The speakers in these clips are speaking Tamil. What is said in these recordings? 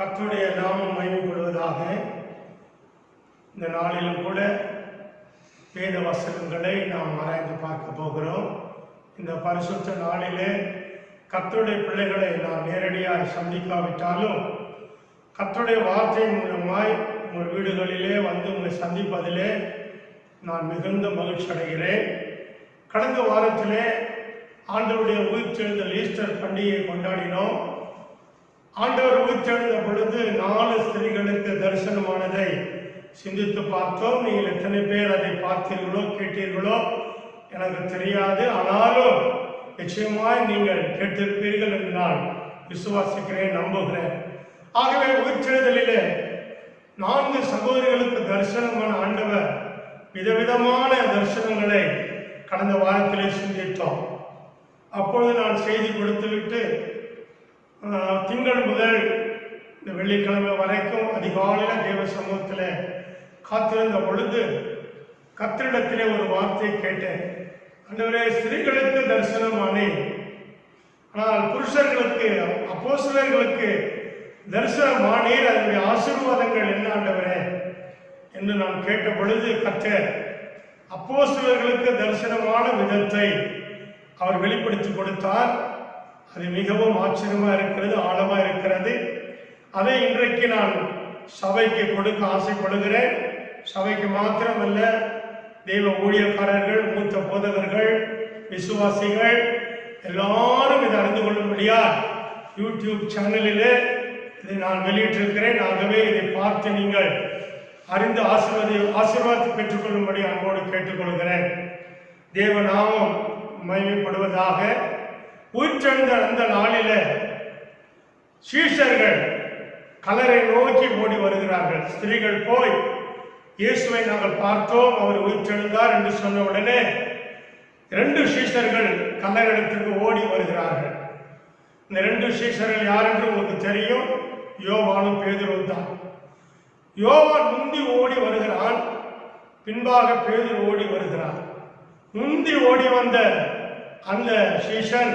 கர்த்தருடைய நாமம் மகிமைப்படுவதாக. இந்த நாளிலும் கூட வேத வசனங்களை நாம் ஆராய்ந்து பார்க்க போகிறோம். இந்த பரிசுத்த நாளிலே கர்த்தருடைய பிள்ளைகளை நாம் நேரடியாக சந்திக்காவிட்டாலும் கர்த்தருடைய வார்த்தை மூலமாய் உங்கள் வீடுகளிலே வந்து உங்களை சந்திப்பதிலே நான் மிகுந்த மகிழ்ச்சி அடைகிறேன். கடந்த வாரத்திலே ஆண்டவருடைய உயிர்த்தெழுதல் ஈஸ்டர் பண்டிகையை கொண்டாடினோம். ஆண்டவர் உயிர்த்தெழுந்த பொழுது 4 ஸ்திரீகளுக்கு தரிசனமானதை சிந்தித்து பார்த்தோம். நீங்கள் எத்தனை பேர் அதை பார்த்தீர்களோ கேட்டீர்களோ எனக்கு தெரியாது. ஆனாலும் நிச்சயமாய் நீங்கள் கேட்டிருப்பீர்கள் என்று நான் விசுவாசிக்கிறேன், நம்புகிறேன். ஆகவே உயிர்த்தெழுதலிலே 4 சகோதரிகளுக்கு தரிசனமான ஆண்டவர் விதவிதமான தரிசனங்களை கடந்த வாரத்திலே சிந்தித்தோம். அப்பொழுது நான் செய்தி கொடுத்துவிட்டு திங்கள் முதல் இந்த வெள்ளிக்கிழமை வரைக்கும் அதிகாலையில் தேவ சமூகத்தில் காத்திருந்த பொழுது கர்த்தரிடத்திலே ஒரு வார்த்தை கேட்டேன். ஆண்டவரே, ஸ்திரீகளுக்கு தரிசனமானேன், ஆனால் புருஷர்களுக்கு அப்போஸ்தலர்களுக்கு தரிசனமானீர், அதனுடைய ஆசீர்வாதங்கள் என்ன ஆண்டவரே என்று நான் கேட்ட பொழுது கர்த்தர் அப்போஸ்தலர்களுக்கு தரிசனமான விதத்தை அவர் வெளிப்படுத்தி கொடுத்தார். அது மிகவும் ஆச்சரியமாக இருக்கிறது, ஆழமாக இருக்கிறது. அதை இன்றைக்கு நான் சபைக்கு கொடுக்க ஆசைப்படுகிறேன். சபைக்கு மாத்திரமல்ல, தெய்வ ஊழியக்காரர்கள், மூத்த போதகர்கள், விசுவாசிகள் எல்லாரும் இதை அறிந்து கொள்ளும்படியா யூடியூப் சேனலிலே இதை நான் வெளியிட்டிருக்கிறேன். ஆகவே இதை பார்த்து நீங்கள் அறிந்து ஆசீர்வாதத்தை பெற்றுக்கொள்ளும்படி அன்போடு கேட்டுக்கொள்கிறேன். தேவ நாமம் மகிமைப்படுவதாக. உயிர்த்தெழுந்த அந்த நாளில சீஷர்கள் கல்லறை நோக்கி ஓடி வருகிறார்கள். ஸ்திரீகள் போய் இயேசுவை நாங்கள் பார்த்தோம், அவர் உயிர்த்தெழுந்தார் என்று சொன்ன உடனே 2 சீஷர்கள் கல்லறைக்கு ஓடி வருகிறார்கள். இந்த 2 சீஷர்கள் யார் என்று உங்களுக்கு தெரியும். யோவானும் பேதுருவும் தான். யோவான் முந்தி ஓடி வருகிறான், பின்பாக பேதுரு ஓடி வருகிறான். முந்தி ஓடி வந்த அந்த சீஷன்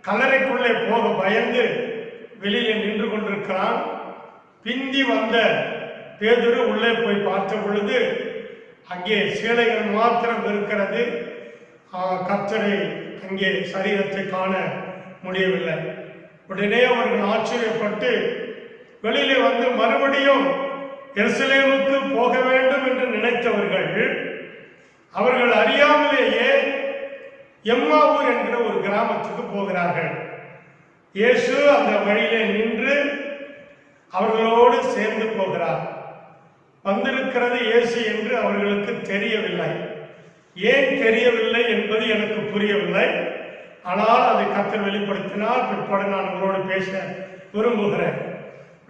கல்லறைக்குள்ளே போக பயந்து வெளியிலே நின்று கொண்டிருக்கிறான். பிந்தி வந்த பேதுரு உள்ளே போய் பார்த்த பொழுது அங்கே சீலைகள் மாத்திரம் இருக்கிறது. கர்த்தரை அங்கே சரீரத்தை காண முடியவில்லை. உடனே அவர்கள் ஆச்சரியப்பட்டு வெளியிலே வந்து மறுபடியும் எருசலேமுக்கு போக வேண்டும் என்று நினைத்தவர்கள் அவர்கள் அறியாமலேயே எம்மாவூர் என்கிற ஒரு கிராமத்துக்கு போகிறார்கள். இயேசு அந்த வழியிலே நின்று அவர்களோடு சேர்ந்து போகிறார். வந்திருக்கிறது இயேசு என்று அவர்களுக்கு தெரியவில்லை. ஏன் தெரியவில்லை என்பது எனக்கு புரியவில்லை. ஆனால் அதை கர்த்தர் வெளிப்படுத்தினால் பிற்பாடு நான் உங்களோடு பேச விரும்புகிறேன்.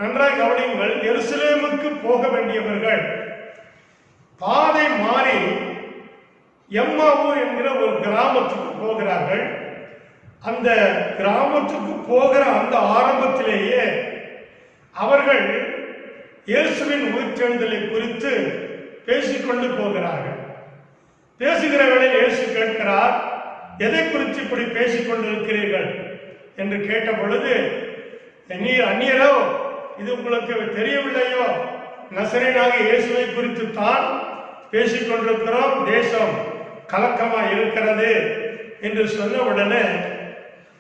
நன்றாக கவனியுங்கள். எருசலேமுக்கு போக வேண்டியவர்கள் பாதை மாறி எம்மாவூர் என்கிற ஒரு கிராமத்துக்கு போகிறார்கள். அந்த கிராமத்துக்கு போகிற அந்த ஆரம்பத்திலேயே அவர்கள் இயேசுவின் உயிர்த்தெழுதலை குறித்து பேசிக்கொண்டு போகிறார்கள். பேசுகிற வேளையில் இயேசு கேட்கிறார், எதை குறித்து இப்படி பேசிக்கொண்டிருக்கிறீர்கள் என்று கேட்ட பொழுது, நீர் அந்நியரோ, இது உங்களுக்கு தெரியவில்லையோ? நசரேயனாக இயேசுவை குறித்து தான் பேசிக்கொண்டிருக்கிறோம், தேசம் கலக்கமா இருக்கிறது என்று சொன்ன உடனே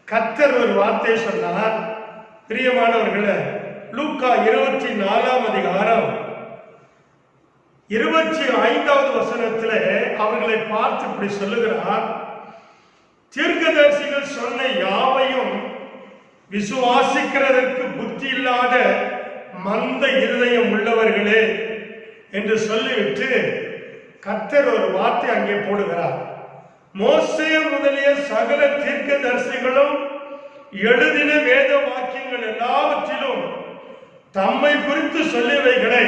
கர்த்தர் ஒரு வார்த்தை சொன்னார். பிரியமானவர்களே, லூக்கா 24ஆம் அதிகாரம் 25வது வசனத்தில் அவர்களை பார்த்து இப்படி சொல்லுகிறார், தீர்க்கதரிசிகள் சொன்ன யாவையும் விசுவாசிக்கிறதற்கு புத்தி இல்லாத மந்த இருதயம் உள்ளவர்களே என்று சொல்லிவிட்டு கர்த்தர் ஒரு வார்த்தை அங்கே போடுகிறார். மோசே முதலிய சகல தீர்க்கதரிசிகளும் எழுதின வேத வாக்கியங்கள் எல்லாவற்றிலும் தம்மை குறித்து சொல்லியவைகளை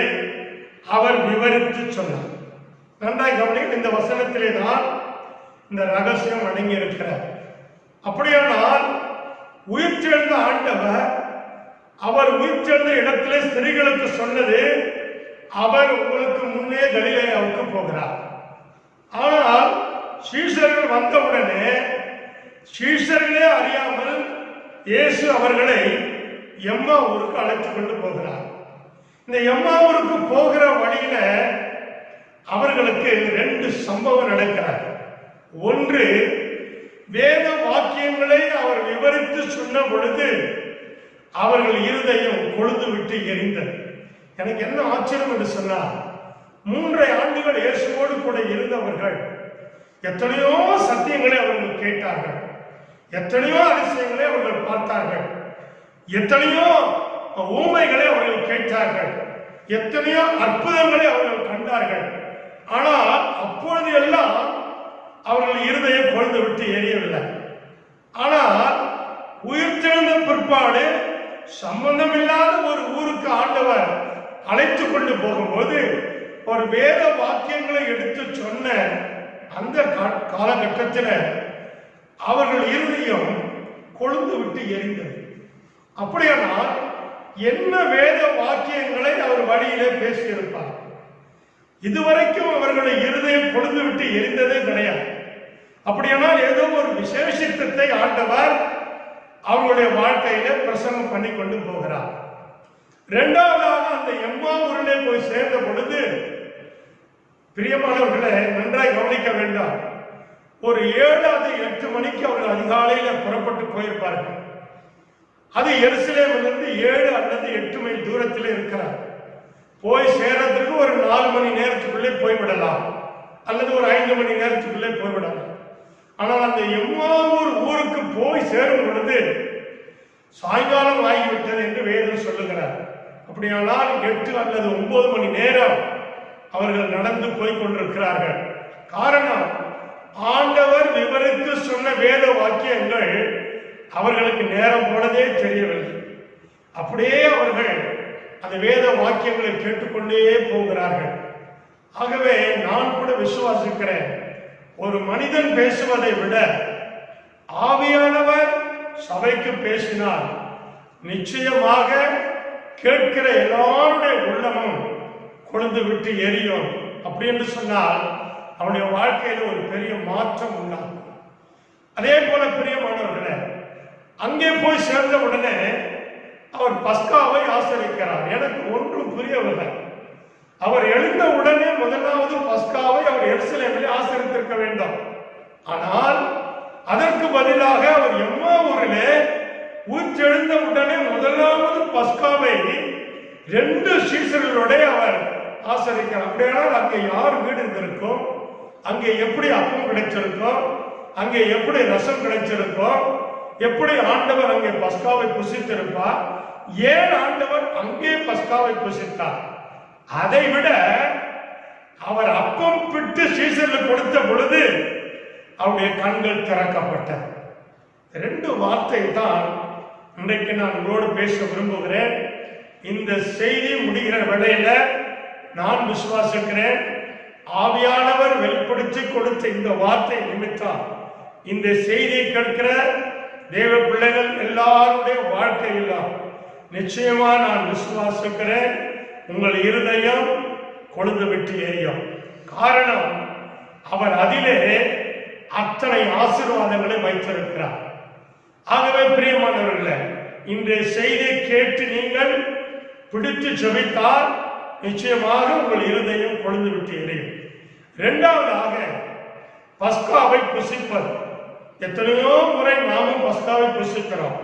அவர் விவரித்து சொன்னார். நன்றாய் கவனிக்க, இந்த வசனத்திலே தான் இந்த ரகசியம் அடங்கி இருக்கிறார். அப்படியானால் உயிர்த்தெழுந்த ஆண்டவர் அவர் உயிர்த்தெழுந்த இடத்திலே ஸ்திரீகளுக்கு சொன்னது, அவர் உங்களுக்கு முன்னே கலிலேயாவுக்கு போகிறார். ஆனால் சீஷர்கள் வந்தவுடனே சீஷர்களே அறியாமல் இயேசு அவர்களை எம்மாவூருக்கு அழைத்து கொண்டு போகிறார். இந்த எம்மாவூருக்கு போகிற வழியில அவர்களுக்கு 2 சம்பவம் நடக்கிறார். ஒன்று, வேத வாக்கியங்களை அவர் விவரித்து சொன்ன பொழுது அவர்கள் இருதயம் கொழுந்து விட்டு எரிந்தது. எனக்கு என்ன ஆச்சரியம் என்று சொன்னார், 3 ஆண்டுகள் இயேசுவோடு கூட இருந்தவர்கள் எத்தனையோ சத்தியங்களை அவர்கள் கேட்டார்கள், எத்தனையோ அதிசயங்களை அவர்கள் பார்த்தார்கள், எத்தனையோ ஊமைகளை அவர்கள் கேட்டார்கள், எத்தனையோ அற்புதங்களை அவர்கள் கண்டார்கள். ஆனால் அப்பொழுது எல்லாம் அவர்கள் இருதயம் கொழுந்து விட்டு எரியவில்லை. ஆனால் உயிர்த்தெழுந்த பிற்பாடு சம்பந்தமில்லாத ஒரு ஊருக்கு ஆண்டவர் அழைத்து கொண்டு போகும்போது ஒரு வேத வாக்கியங்களை எடுத்து சொன்ன அந்த காலகட்டத்தில் அவர்கள் இருதயம் கொழுந்து விட்டு எரிந்தது. அப்படியானால் என்ன வேத வாக்கியங்களை அவர் வழியிலே பேசியிருப்பார்? இதுவரைக்கும் அவர்களுடைய இருதயம் கொழுந்து விட்டு எரிந்ததே கிடையாது. அப்படியானால் ஏதோ ஒரு விசேஷத்தை ஆண்டவர் அவர்களுடைய வாழ்க்கையில பிரசங்கம் பண்ணி கொண்டு போகிறார். 2வதாக அந்த எம்மாவூரிலே போய் சேர்ந்த பொழுது, பிரியமானவர்களை நன்றாய் கவனிக்க வேண்டாம், ஒரு 7 அல்லது 8 மணிக்கு அவர்கள் அதிகாலையில புறப்பட்டு போயிருப்பார்கள். அது எருசலேமிலிருந்து 7 அல்லது 8 மைல் தூரத்தில் இருக்கிறார். போய் சேர்றதுக்கு ஒரு 4 மணி நேரத்துக்குள்ளே போய்விடலாம், அல்லது ஒரு 5 மணி நேரத்துக்குள்ளே போய்விடலாம். ஆனால் அந்த எம்மாவூர் ஊருக்கு போய் சேரும் பொழுது சாயங்காலம் ஆகிவிட்டது என்று வேதம் சொல்லுகிறார். அப்படியானால் 8 அல்லது 9 மணி நேரம் அவர்கள் நடந்து போய் கொண்டிருக்கிறார்கள். காரணம், ஆண்டவர் விவரித்து சொன்ன வேத வாக்கியங்கள் அவர்களுக்கு நேரம் போனதே தெரியவில்லை. அப்படியே அவர்கள் அந்த வேத வாக்கியங்களை கேட்டுக்கொண்டே போகிறார்கள். ஆகவே நான் கூட விசுவாசிக்கிறேன், ஒரு மனிதன் பேசுவதை விட ஆவியானவர் சபைக்கு பேசினால் நிச்சயமாக கேட்கிற எல்லாருடைய உள்ளமும் கொழுந்து விட்டு எரியும். அப்படி என்று சொன்னால் அவனுடைய வாழ்க்கையில ஒரு பெரிய மாற்றம் உண்டாகும். அதே போல பிரியமானவர்களே, அங்கே போய் சேர்ந்த உடனே அவர் பஸ்காவை ஆசரிக்கிறார். எனக்கு ஒன்றும் புரியவில்லை. அவர் எழுந்த உடனே முதலாவது பஸ்காவை அவர் எருசலேமிலே ஆசரித்திருக்க வேண்டும். ஆனால் அதற்கு பதிலாக அவர் எம்மாவூரிலே உயிர்த்தெழுந்த உடனே முதலாவது பஸ்காவை 2 சீசர்களோட அவர் ஆசரிக்கிறார். அப்படியானால் அங்கே யார் வீடு இருந்திருக்கும், அங்கே எப்படி அப்பம் கிடைச்சிருக்கும், அங்கே எப்படி ரசம் கிடைச்சிருக்கும், எப்படி ஆண்டவர் அங்கே பஸ்காவை புசித்திருப்பார், ஏன் ஆண்டவர் அங்கே பஸ்காவை புசித்தார்? அதை விட அவர் அப்பம் பிட்டு சீசர்களுக்கு கொடுத்த பொழுது அவருடைய கண்கள் திறக்கப்பட்டது. 2 வார்த்தை தான் இன்றைக்கு நான் உங்களோடு பேச விரும்புகிறேன். இந்த செய்தி முடிகிற வேளையில நான் விசுவாசிக்கிறேன், ஆவியானவர் வெளிப்படுத்தி கொடுத்த இந்த வார்த்தை நிமித்தம் இந்த செய்தியை கேட்கிற தேவ பிள்ளைகள் எல்லாருடைய வாழ்க்கையில் நிச்சயமா நான் விசுவாசிக்கிறேன், உங்கள் இருதயம் கொழுந்து விட்டு எரியும். காரணம், அவர் அதிலே அத்தனை ஆசீர்வாதங்களை வைத்திருக்கிறார். ஆகவே பிரியமானவர்களே, இன்றைய செய்தியை கேட்டு நீங்கள் பிடித்து ஜெபித்தால் நிச்சயமாக உங்கள் இருதயம் கொழுந்து விட்டு எரியும். 2வதாக பஸ்காவை புசிப்பது. எத்தனையோ முறை நாமும் பஸ்காவை புசிக்கிறோம்,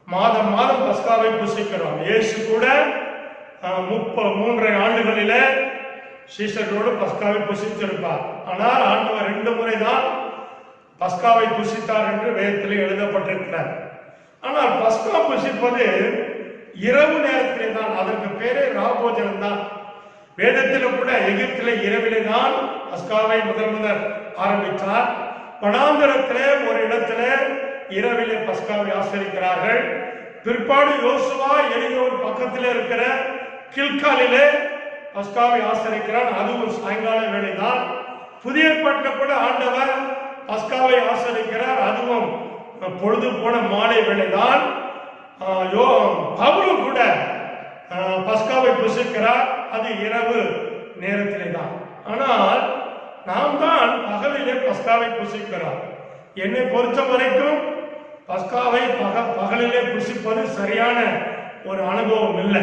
மாதம் மாதம் பஸ்காவை புசிக்கிறோம். இயேசு கூட 3 ஆண்டுகளில சீசர்களோடு பஸ்காவை புசித்திருப்பார். ஆனால் ஆண்டவர் 2 முறை தான் பஸ்காவை புசித்தார் என்று வேதத்தில் எழுதப்பட்டிருக்கிறார். ஆனால் பஸ்கா புசிப்பது இரவு நேரத்திலே தான், அதற்கு பேரே ராபோஜனம் தான். வேதத்தில் கூட எகிப்திலே இரவிலே தான் பஸ்காவை முதல் ஆரம்பித்தார். வனாந்தரத்திலே ஒரு இடத்துல இரவிலே பஸ்காவை ஆசரிக்கிறார்கள். பிற்பாடு யோசுவா எரியோர் பக்கத்தில் இருக்கிற கில்காலிலே பஸ்காவை ஆசரிக்கிறார். அதுவும் சாயங்கால வேளைதான். புதிய ஏற்பாட்டில் கூட ஆண்டவர் பஸ்காவை ஆசரிக்கிறார். அதுவும் பொழுது போன மாலை வேளைதான். பவுலும் கூட பஸ்காவை புசிக்கிறார். அது இரவு நேரத்திலே தான். ஆனால் நாம் தான் பகலிலே பஸ்காவை புசிக்கிறோம். என்னை பொறுத்த வரைக்கும் பஸ்காவை பகலிலே புசிப்பது சரியான ஒரு அனுபவம் இல்லை.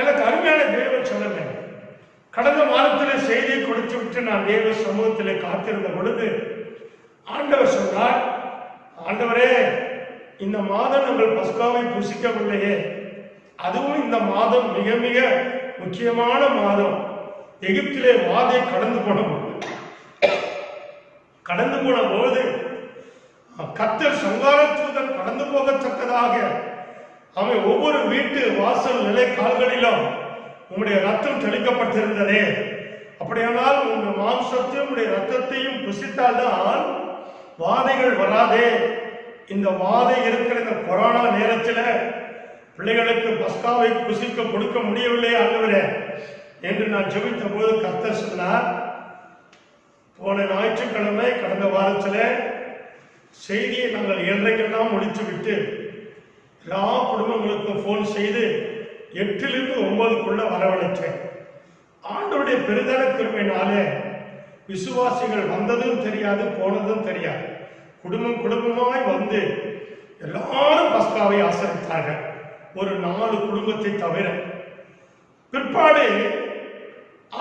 எனக்கு அருமையான தேவ சொல்லுங்க. கடந்த வாரத்தில் செய்தியை கொடுத்து விட்டு நான் தேவ சமூகத்தில் காத்திருந்த பொழுது ஆண்டவர் சொன்னார், ஆண்டவரே, இந்த மாதம் நாங்கள் பஸ்காவை புசிக்கவில்லையே, அதுவும் இந்த மாதம் மிக மிக முக்கியமான மாதம். எகிப்திலே வாதை கடந்து போன போது கர்த்தர் சங்கார தூதன் கடந்து போகத்தக்கதாக அவன் ஒவ்வொரு வீட்டு வாசல் நிலை கால்களிலும் உங்களுடைய ரத்தம் தெளிக்கப்பட்டிருந்ததே, அப்படியானால் உங்கள் மாம்சத்தையும் உங்களுடைய ரத்தத்தையும் புசித்தால்தான் வாதைகள் வராதே. இந்த வாதை இருக்கிற இந்த கொரோனா நேரத்தில் பிள்ளைகளுக்கு பஸ்காவை புசிக்க கொடுக்க முடியவில்லை ஆண்டவரே என்று நான் ஜெபித்த போது கர்த்தர் சொன்னார், போன ஞாயிற்றுக்கிழமை கடந்த வாரத்தில் செய்தியை நாங்கள் இன்றைக்கெல்லாம் முடித்துவிட்டு எல்லா குடும்பங்களுக்கும் ஃபோன் செய்து 8லிருந்து 9க்குள்ள வரவழைச்சேன். ஆண்டவருடைய பெரிதான கிருபையினாலே விசுவாசிகள் வந்ததும் தெரியாது, போனதும் தெரியாது. குடும்பம் குடும்பமாய் வந்து எல்லாரும் பஸ்காவை ஆசரித்தார்கள், ஒரு 4 குடும்பத்தை தவிர. பிற்பாடு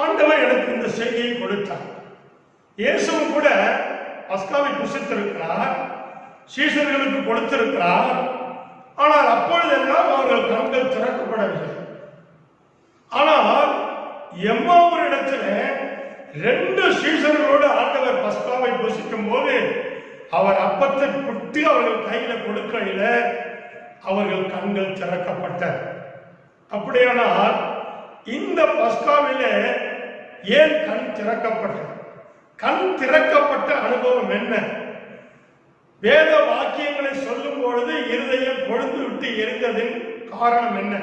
ஆண்டவர் எனக்கு இந்த செய்தியை கொடுத்தார். இயேசுவும் கூட பஸ்காவை புசித்திருக்கிறார், சீஷர்களுக்கு கொடுத்திருக்கிறார். ஆனால் அப்பொழுதெல்லாம் அவர்கள் கண்கள் திறக்கப்படவில்லை. ஆனால் எம்மாவூர் இடத்துல 2 சீஷர்களோடு ஆண்டவர் பஸ்காவை புசிக்கும் போது அவர் அப்பத்தை புட்டு அவர்கள் கையில கொடுக்கையில அவர்கள் கண்கள் திறக்கப்பட்ட. அப்படியானால் இந்த பஸ்காவிலே ஏன் கண் திறக்கப்பட்டது? கண் திறக்கப்பட்ட அனுபவம் என்ன? வேத வாக்கியங்களை சொல்லும் பொழுது இருதயம் பொழுது விட்டு எரிந்ததின் காரணம் என்ன?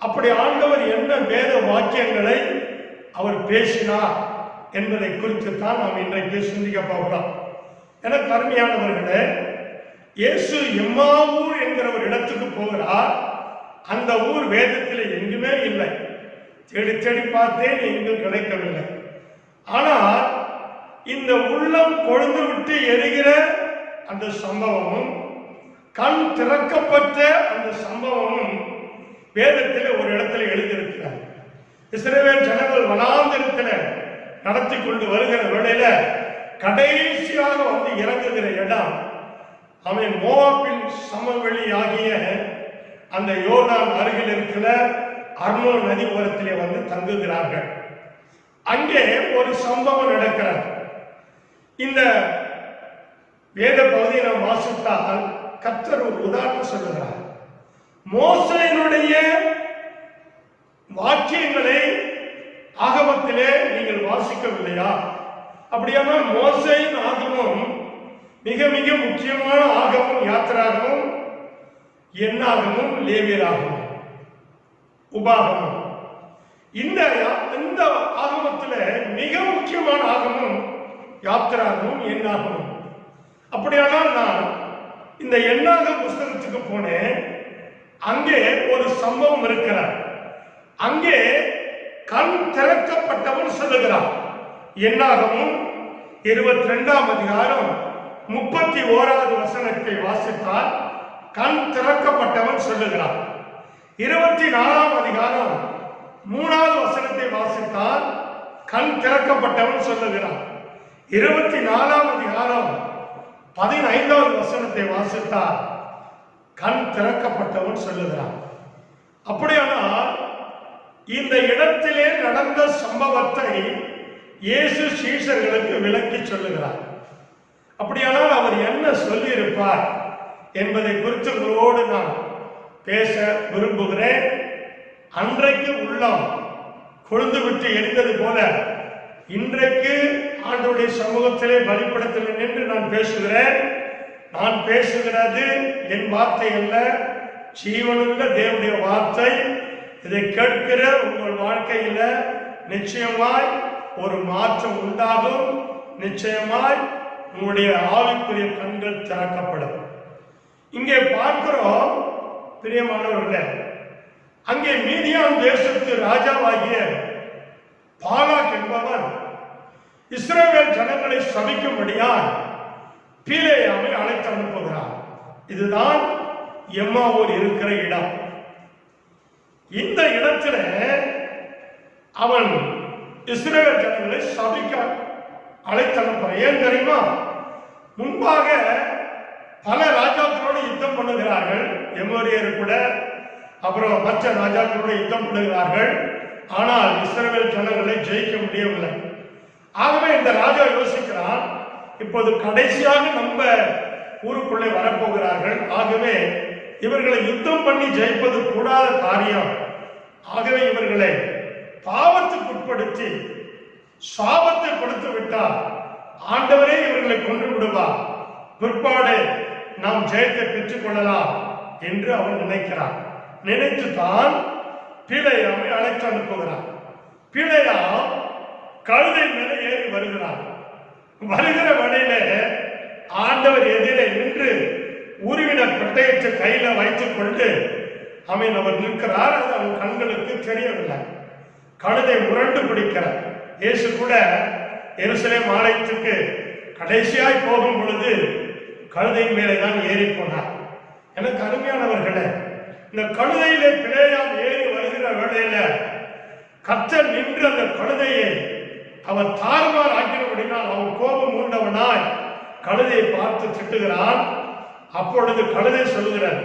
அப்படி ஆண்டவர் என்ன வேத வாக்கியங்களை அவர் பேசினார் என்பதை குறித்து தான் நாம் இன்றைக்கு சிந்திக்க போகிறோம். எனக்கு அருமையானவர்களே, இயேசு எம்மாவூர் என்கிற ஒரு இடத்துக்கு போகிறார். அந்த ஊர் வேதத்தில் எங்குமே இல்லை. தேடி தேடி பார்த்தேன், எங்கும் கிடைக்கவில்லை. ஆனால் இந்த உள்ளம் கொழுந்து விட்டு எரிகிற அந்த சம்பவமும் கண் திறக்கப்பட்ட அந்த சம்பவமும் வேதத்தில் ஒரு இடத்துல எழுதியிருக்கிறார். இஸ்ரவேல் ஜனங்கள் வனாந்திரத்தில் நடத்தி கொண்டு வருகிற வேளையில கடைசியாக வந்து இறங்குகிற இடம் அவன் மோவாபின் சமவெளி ஆகிய அந்த யோர்தான் அருகில் இருக்கிற அர்னோன் நதி ஓரத்திலே வந்து தங்குகிறார்கள். அங்கே ஒரு சம்பவம் நடக்கிறது. இந்த வேத பகுதியை நாம் வாசித்தால் கர்த்தர் ஒரு உதாரணம் சொல்லுகிறார். மோசேயினுடைய வாக்கியங்களை ஆகமத்திலே நீங்கள் வாசிக்கவில்லையா? அப்படியானால் மோசேயின் ஆகமம் மிக மிக முக்கியமான ஆகமம். யாத்திராகமும், எண்ணாகமும், லேவியராகமும், உபாகமும். இந்த ஆகமத்தில் மிக முக்கியமான ஆகமம் யாத்திராகமும், எண்ணாகமும். அப்படியானால் நான் இந்த எண்ணாக புஸ்தகத்துக்கு போனேன். அங்கே ஒரு சம்பவம் இருக்கிறார். அங்கே கண் திறக்கப்பட்டவன் சொல்லுகிறார். எண்ணாகமும் 22ஆம் அதிகாரம் 31வது வசனத்தை வாசித்தால் கண் திறக்கப்பட்டவன் சொல்லுகிறார். 24ஆம் அதிகாரம் 3வது வசனத்தை வாசித்தால் கண் திறக்கப்பட்டவன் சொல்லுகிறார். 24ஆம் அதிகாரம் 15வது வசனத்தை வாசித்தால் கண் திறக்கப்பட்டவன் சொல்லுகிறான். அப்படியானால் இந்த இடத்திலே நடந்த சம்பவத்தை இயேசு சீஷர்களுக்கு விளக்கி சொல்லுகிறார். அப்படியானால் அவர் என்ன சொல்லி இருப்பார் என்பதை குறித்து உங்களோடு நான் பேச விரும்புகிறேன். அன்றைக்கு உள்ளம் கொழுந்து விட்டு எரிந்தது போல இன்றைக்கு ஆண்டவருடைய சமூகத்திலே பலிபீடத்தில் நின்று நான் பேசுகிறேன். நான் பேசுகிறது என் வார்த்தை அல்ல, ஜீவனுள்ள தேவனுடைய வார்த்தை. இதை கேட்கிற உங்கள் வாழ்க்கையில நிச்சயமாய் ஒரு மாற்றம் உண்டாகும். நிச்சயமாய் உங்களுடைய ஆவிக்குரிய கண்கள் திறக்கப்படும். இங்கே பார்க்கிறோம் பிரியமானவர்களே, அங்கே மீதியான் தேசத்து ராஜாவாகிய பாலாக் என்பவன் இஸ்ரவேல் ஜனங்களை சபிக்கும்படியால் பீலேயாமை அழைத்து அனுப்புகிறார். இதுதான் எம்மாவூர் இருக்கிற இடம். இந்த இடத்துல அவன் இஸ்ரவேல் ஜனங்களை சபிக்க அழைத்தனுப்ப. ஏன் தெரியுமா? முன்பாக பல ராஜாக்களோடு யுத்தம் பண்ணுகிறார்கள், எமோரியர் கூட, அப்புறம் மற்ற ராஜாக்களோடு யுத்தம் பண்ணுகிறார்கள். ஆனால் இஸ்ரவேல் ஜனங்களை ஜெயிக்க முடியவில்லை. ஆகவே இந்த ராஜா யோசிக்கிறான், இப்போது கடைசியாக நம்ம ஊருக்குள்ளே வரப்போகிறார்கள். ஆகவே இவர்களை யுத்தம் பண்ணி ஜெயிப்பது கூடாத காரியம். ஆகவே இவர்களை பாவத்துக்குட்படுத்தி சாபத்தை கொடுத்து விட்டால் ஆண்டவரே இவர்களை கொண்டு விடுவார், பிற்பாடு நாம் ஜெயத்தை பெற்றுக் கொள்ளலாம் என்று அவன் நினைக்கிறான். நினைத்துதான் பிழையாமை அழைத்து அனுப்புகிறான். பிழையாம் கழுதை மேல ஏறி வருகிறான். வருகிற வழியில ஆண்டவர் எதிரே நின்று உருவின பட்டயத்தை கையில வைத்துக் கொண்டு அவர் நிற்கிறார். அது அவன் கண்களுக்கு தெரியவில்லை. கழுதை முரண்டு பிடிக்கிறார். இயேசு கூட எருசலேம் ஆலயத்துக்கு கடைசியாய் போகும் பொழுது கழுதை மேலே தான் ஏறி போனார். எனக்கு அருமையானவர்களே, இந்த கழுதையிலே பிழையாம் ஏறி வருகிற வேளையில கர்த்தர் நின்று அந்த கழுதையை அவன் தாறுமாறு ஆக்கினபடினால் அவன் கோபம் மூண்டவனாய் கழுதையை பார்த்து திட்டுகிறான். அப்பொழுது கழுதை சொல்லுகிறார்,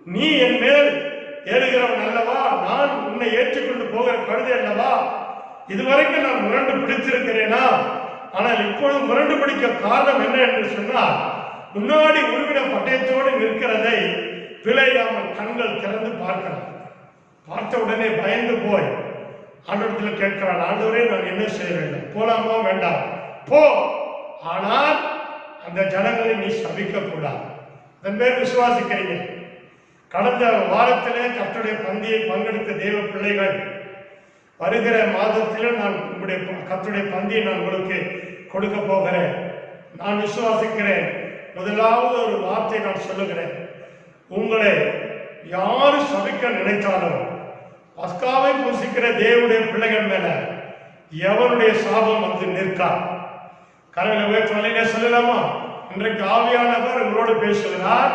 நீ என் மேல் ஏறுகிறவன் அல்லவா? நான் உன்னை ஏற்றுக்கொண்டு போகிற கழுதை அல்லவா? இதுவரைக்கும் நான் முரண்டு பிடித்திருக்கிறேனா? ஆனால் இப்பொழுது முரண்டு பிடிக்க காரணம் என்ன என்று சொன்னால், முன்னாடி உருவின பட்டயத்தோடு நிற்கிறதை பிழையாமல் கண்கள் திறந்து பார்க்கிறான். பார்த்த உடனே பயந்து போய் ஆண்டவரத்தில் கேட்கிறான், ஆண்டவரே நான் என்ன செய்ய வேண்டும்? போலாமா? வேண்டாம், போ. ஆனால் அந்த ஜனங்களை நீ சபிக்க கூடாது. அதன் பேர் விசுவாசிக்கிறீங்க. கடந்த வாரத்திலே கர்த்தருடைய பந்தியை பங்கெடுத்த தேவ பிள்ளைகள், வருகிற மாதத்திலும் நான் உங்களுடைய கர்த்தருடைய பந்தியை நான் உங்களுக்கு கொடுக்க போகிறேன். நான் விசுவாசிக்கிறேன். முதலாவது ஒரு வார்த்தை நான் சொல்லுகிறேன், உங்களை யாரு சபிக்க நினைத்தாலும் பஸ்காவை புசிக்கிற தேவனுடைய பிள்ளைகள் மேல எவனுடைய சாபம் வந்து நிற்கா? கரங்களை தொலைல சொல்லலாமா? இன்றைக்கு ஆவியானவர் உங்களோடு பேசுகிறார்.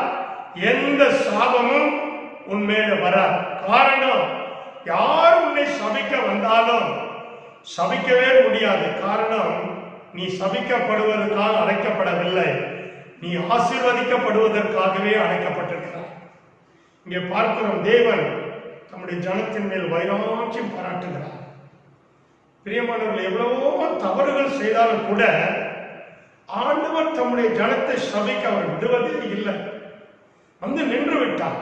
எந்த சாபமும் உண்மையில வராது. காரணம், யார் உன்னை சபிக்க வந்தாலும் சபிக்கவே முடியாது. காரணம், நீ சபிக்கப்படுவதற்காக அழைக்கப்படவில்லை, நீ ஆசீர்வதிக்கப்படுவதற்காகவே அழைக்கப்பட்டிருக்கிறார். இங்கே பார்க்கிறோம், தேவன் தம்முடைய ஜனத்தின் மேல் வைராக்கியம் பாராட்டுகிறார். பிரியமானவர்கள், எவ்வளவோ தவறுகள் செய்தாலும் கூட ஆண்டவர் தம்முடைய ஜனத்தை சபிக்க அவர் விடுவதே இல்லை. வந்து நின்று விட்டார்.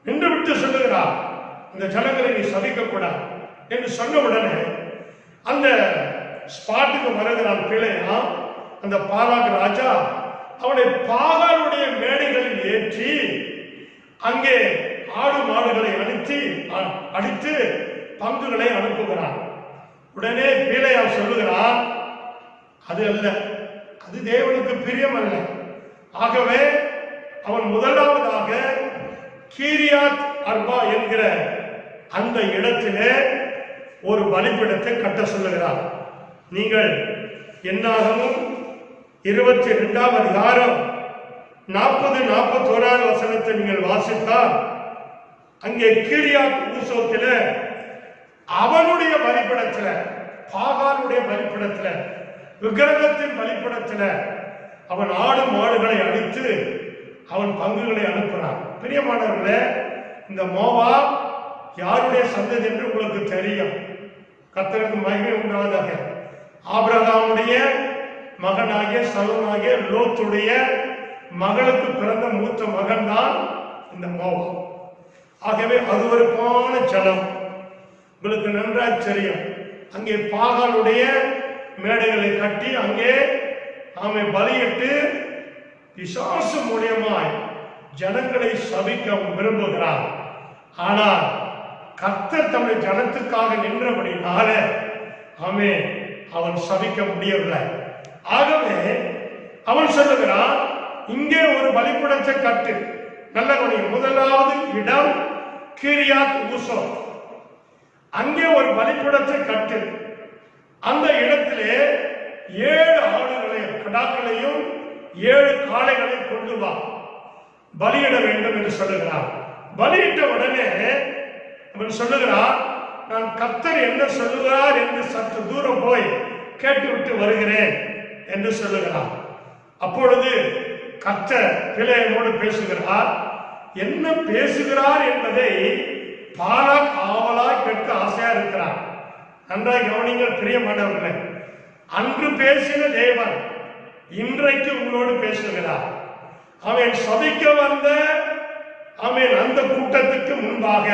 நின்று விட்டு சொல்லுகிறார், இந்த ஜனங்களை நீ சபிக்க கூடாது என்று சொன்ன உடனே அந்த ஸ்பாட்டுக்கு வருகிறான் பிழையா. அந்த பாலாக் ராஜா அவனை பாகாலுடைய மேடைகளில் ஏற்றி அங்கே ஆடு மாடுகளை அடித்து பங்குகளை அனுப்புகிறான். உடனே பிழையா சொல்லுகிறான், அது அல்ல, அது தேவனுக்கு பிரியம் அல்ல. ஆகவே அவன் முதலாவதாக கீரியாத் அர்பா என்கிற அந்த இடத்திலே ஒரு பலிபீடத்தை கட்ட சொல்லுகிறார். நீங்கள் என்னாகமும் 22ஆம் அதிகாரம் 40-41 வசனத்தை நீங்கள் வாசித்தால் அங்கே கீரியாத் ஊசோத்திலே அவனுடைய பலிபீடத்தில், பாகாலுடைய பலிபீடத்தில், விக்கிரகத்தின் பலிபீடத்தில் அவன் ஆடு மாடுகளை அடித்து அவன் பங்குகளை அனுப்புகிறான். பிரியமானவர்களே, இந்த மோவாப் யாருடைய சந்ததி என்று உங்களுக்கு தெரியும். கர்த்தருக்கு மகிமை உண்டாவதாக. ஆபிரகாமுடைய மகனாகிய சலோனாகிய லோத்துடைய மகளுக்கு பிறந்த மூத்த மகன் தான் இந்த மோவாப். ஆகவே அது ஒரு பான ஜலம் உங்களுக்கு நன்றாக தெரியும். அங்கே பாகாலுடைய மேடைகளை கட்டி அங்கே ஆமை பலியிட்டு பிசாசு மூலியமாய் ஜனங்களை சபிக்க விரும்புகிறார். ஆனால் கர்த்தர் தம்முடைய ஜனத்துக்காக நின்றபடினால ஆமே அவன் சபிக்க முடியவில்லை. ஆகவே அவன் சொல்லுகிறான், இங்கே ஒரு பலிபீடத்தை கட்டு. நல்ல கவனிங்க, முதலாவது இடம் கீரியாத் ஊசோத். அங்கே ஒரு பலிபீடத்தை கட்டு. அந்த இடத்திலே 7 ஆடுகளை கடாக்களையும் 7 காளைகளை கொண்டு வா, பலியிட வேண்டும் என்று சொல்லுகிறார். பலியிட்ட உடனே அவன் சொல்லுகிறான், நான் கர்த்தர் என்ன சொல்லுகிறார் என்று சற்று தூரம் போய் கேட்டுவிட்டு வருகிறேன் என்று சொல்லுகிறான். அப்பொழுது கர்த்தர் பிலேயாமோடு பேசுகிறார். என்ன பேசுகிறார் என்பதை பாலாக் ஆவலாய் கேட்க ஆசையா இருக்கிறார். நன்றாய் கவனிங்கள் பிரியமானவர்களே, அன்று பேசின தேவன் இன்றைக்கு உங்களோடு பேசுகிறார். அவன் சபிக்க வந்த அவன் அந்த கூட்டத்துக்கு முன்பாக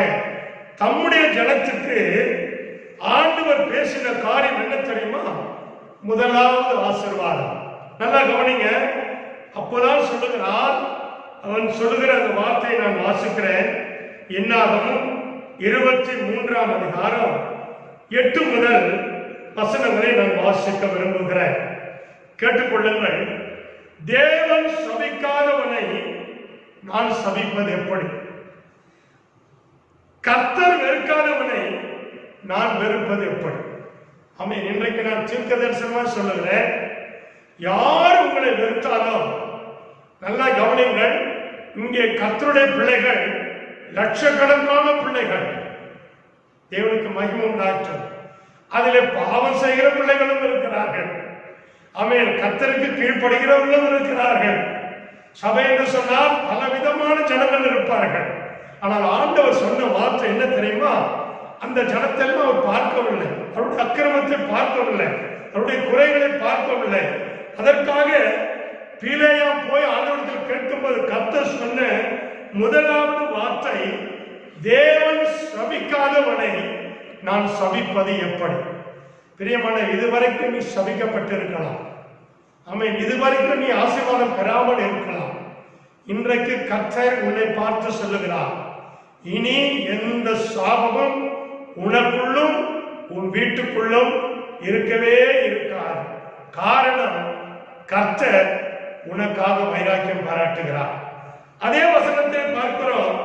தம்முடைய ஜனத்துக்கு ஆண்டவர் பேசின காரியம் என்ன தெரியுமா? முதலாவது ஆசீர்வாதம். நல்லா கவனிங்க. அப்போதான் சொல்லுகிறார், அவன் சொல்லுகிற அந்த வார்த்தையை நான் வாசிக்கிறேன். என்னாகும் 23ஆம் அதிகாரம் 8 முதல் வசனங்களை நான் வாசிக்க விரும்புகிறேன். கேட்டுக்கொள்ளுங்கள். தேவன் சபிக்காதவனை நான் சபிப்பது எப்படி? கர்த்தர் வெறுக்காதவனை நான் வெறுப்பது எப்படி? ஆமென். இன்றைக்கு நான் தீர்க்க தரிசனமா சொல்லுகிறேன். யார் உங்களை வெறுத்தாலும் நல்லா கவனிங்கள். இங்கே கர்த்தருடைய பிள்ளைகள் லட்சக்கணக்கான பிள்ளைகள், தேவனுக்கு மகிமை உண்டாற்றும். அதிலே பாவம் செய்கிற பிள்ளைகளும் இருக்கிறார்கள். ஆமென். கர்த்தருக்கு கீழ்ப்படுகிறவர்களும் இருக்கிறார்கள். சபை என்று சொன்னால் பல விதமான ஜனங்கள் இருப்பார்கள். ஆனால் ஆண்டவர் சொன்ன வார்த்தை என்ன தெரியுமா? அந்த ஜனத்தெல்லாம் அவர் பார்க்கவில்லை, அவருடைய அக்கிரமத்தை பார்க்கவில்லை, அவருடைய குறைகளை பார்க்கவில்லை. அதற்காக பிலேயாம் போய் ஆண்டவரிடத்தில் கேட்கும்போது கர்த்தர் சொன்ன முதலாவது வார்த்தை, தேவன் சபிக்காதவனை நான் சபிப்பது எப்படி? பிரியமான, இதுவரைக்கும் நீ சபிக்கப்பட்டிருக்கலாம். ஆமென். இதுவரைக்கும் நீ ஆசீர்வாதம் பெறாமல் இருக்கலாம். இன்றைக்கு கர்த்தர் உன்னை பார்த்து சொல்லுகிறார், இனி எந்த சாபமும் உனக்குள்ளும் உன் வீட்டுக்குள்ளும் இருக்கவே இருக்காது. காரணம், கர்த்தர் உனக்காக வைராக்கியம் பாராட்டுகிறார். அதே வசனத்தை பார்க்கிறோம்.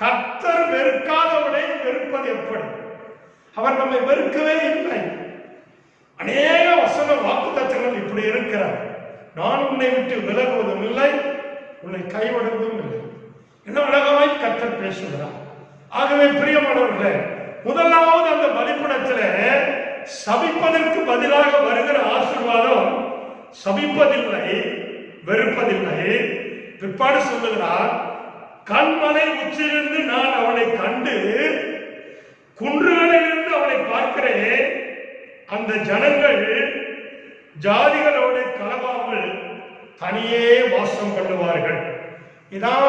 கர்த்தர் வெறுக்காதவனை வெறுப்பது எப்படி? அவர் நம்மை வெறுக்கவே இல்லை. அநேக வசன வாக்குத்தத்தங்கள் இப்படி இருக்கிறார். நான் உன்னை விட்டு விலகுவதும் இல்லை, உன்னை கைவிடுவதும் இல்லை. என்ன அழகாய் கர்த்தர் பேசுகிறார். ஆகவே பிரியமானவர்களே, முதலாவது அந்த பலிபீடத்திலே சபிப்பதற்கு பதிலாக வருகிற ஆசீர்வாதம் சபிப்பதில்லை, வெறுப்பதில்லை. பிற்பாடு சொல்லுகிறார், கண்மலை உச்சியிலிருந்து நான் அவனை கண்டு குன்றுகளிலிருந்து அவனை பார்க்கிறேன். அந்த ஜனங்கள் ஜாதிகளோடு கலவாமல் தனியே வாசம் பண்ணுவார்கள். இதான்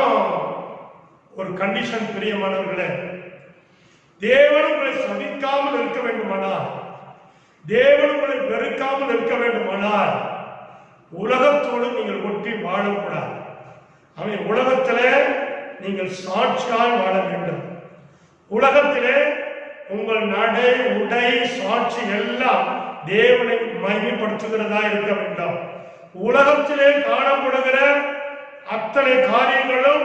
ஒரு கண்டிஷன். பிரியமானவர்களே, தேவன் உங்களை சபிக்காமல் இருக்க வேண்டுமானால், தேவன் உங்களை வெறுக்காமல் இருக்க வேண்டுமானால், உலகத்தோடு நீங்கள் ஒட்டி வாழக்கூடாது. அவன் உலகத்திலே நீங்கள் சாட்சியாய் வாழ வேண்டும். உலகத்திலே உங்கள் நடை, உடை, சாட்சி எல்லாம் தேவனை மகிமைப்படுத்துகிறதா இருக்க வேண்டும். உலகத்திலே காணப்படுகிற அத்தனை காரியங்களும்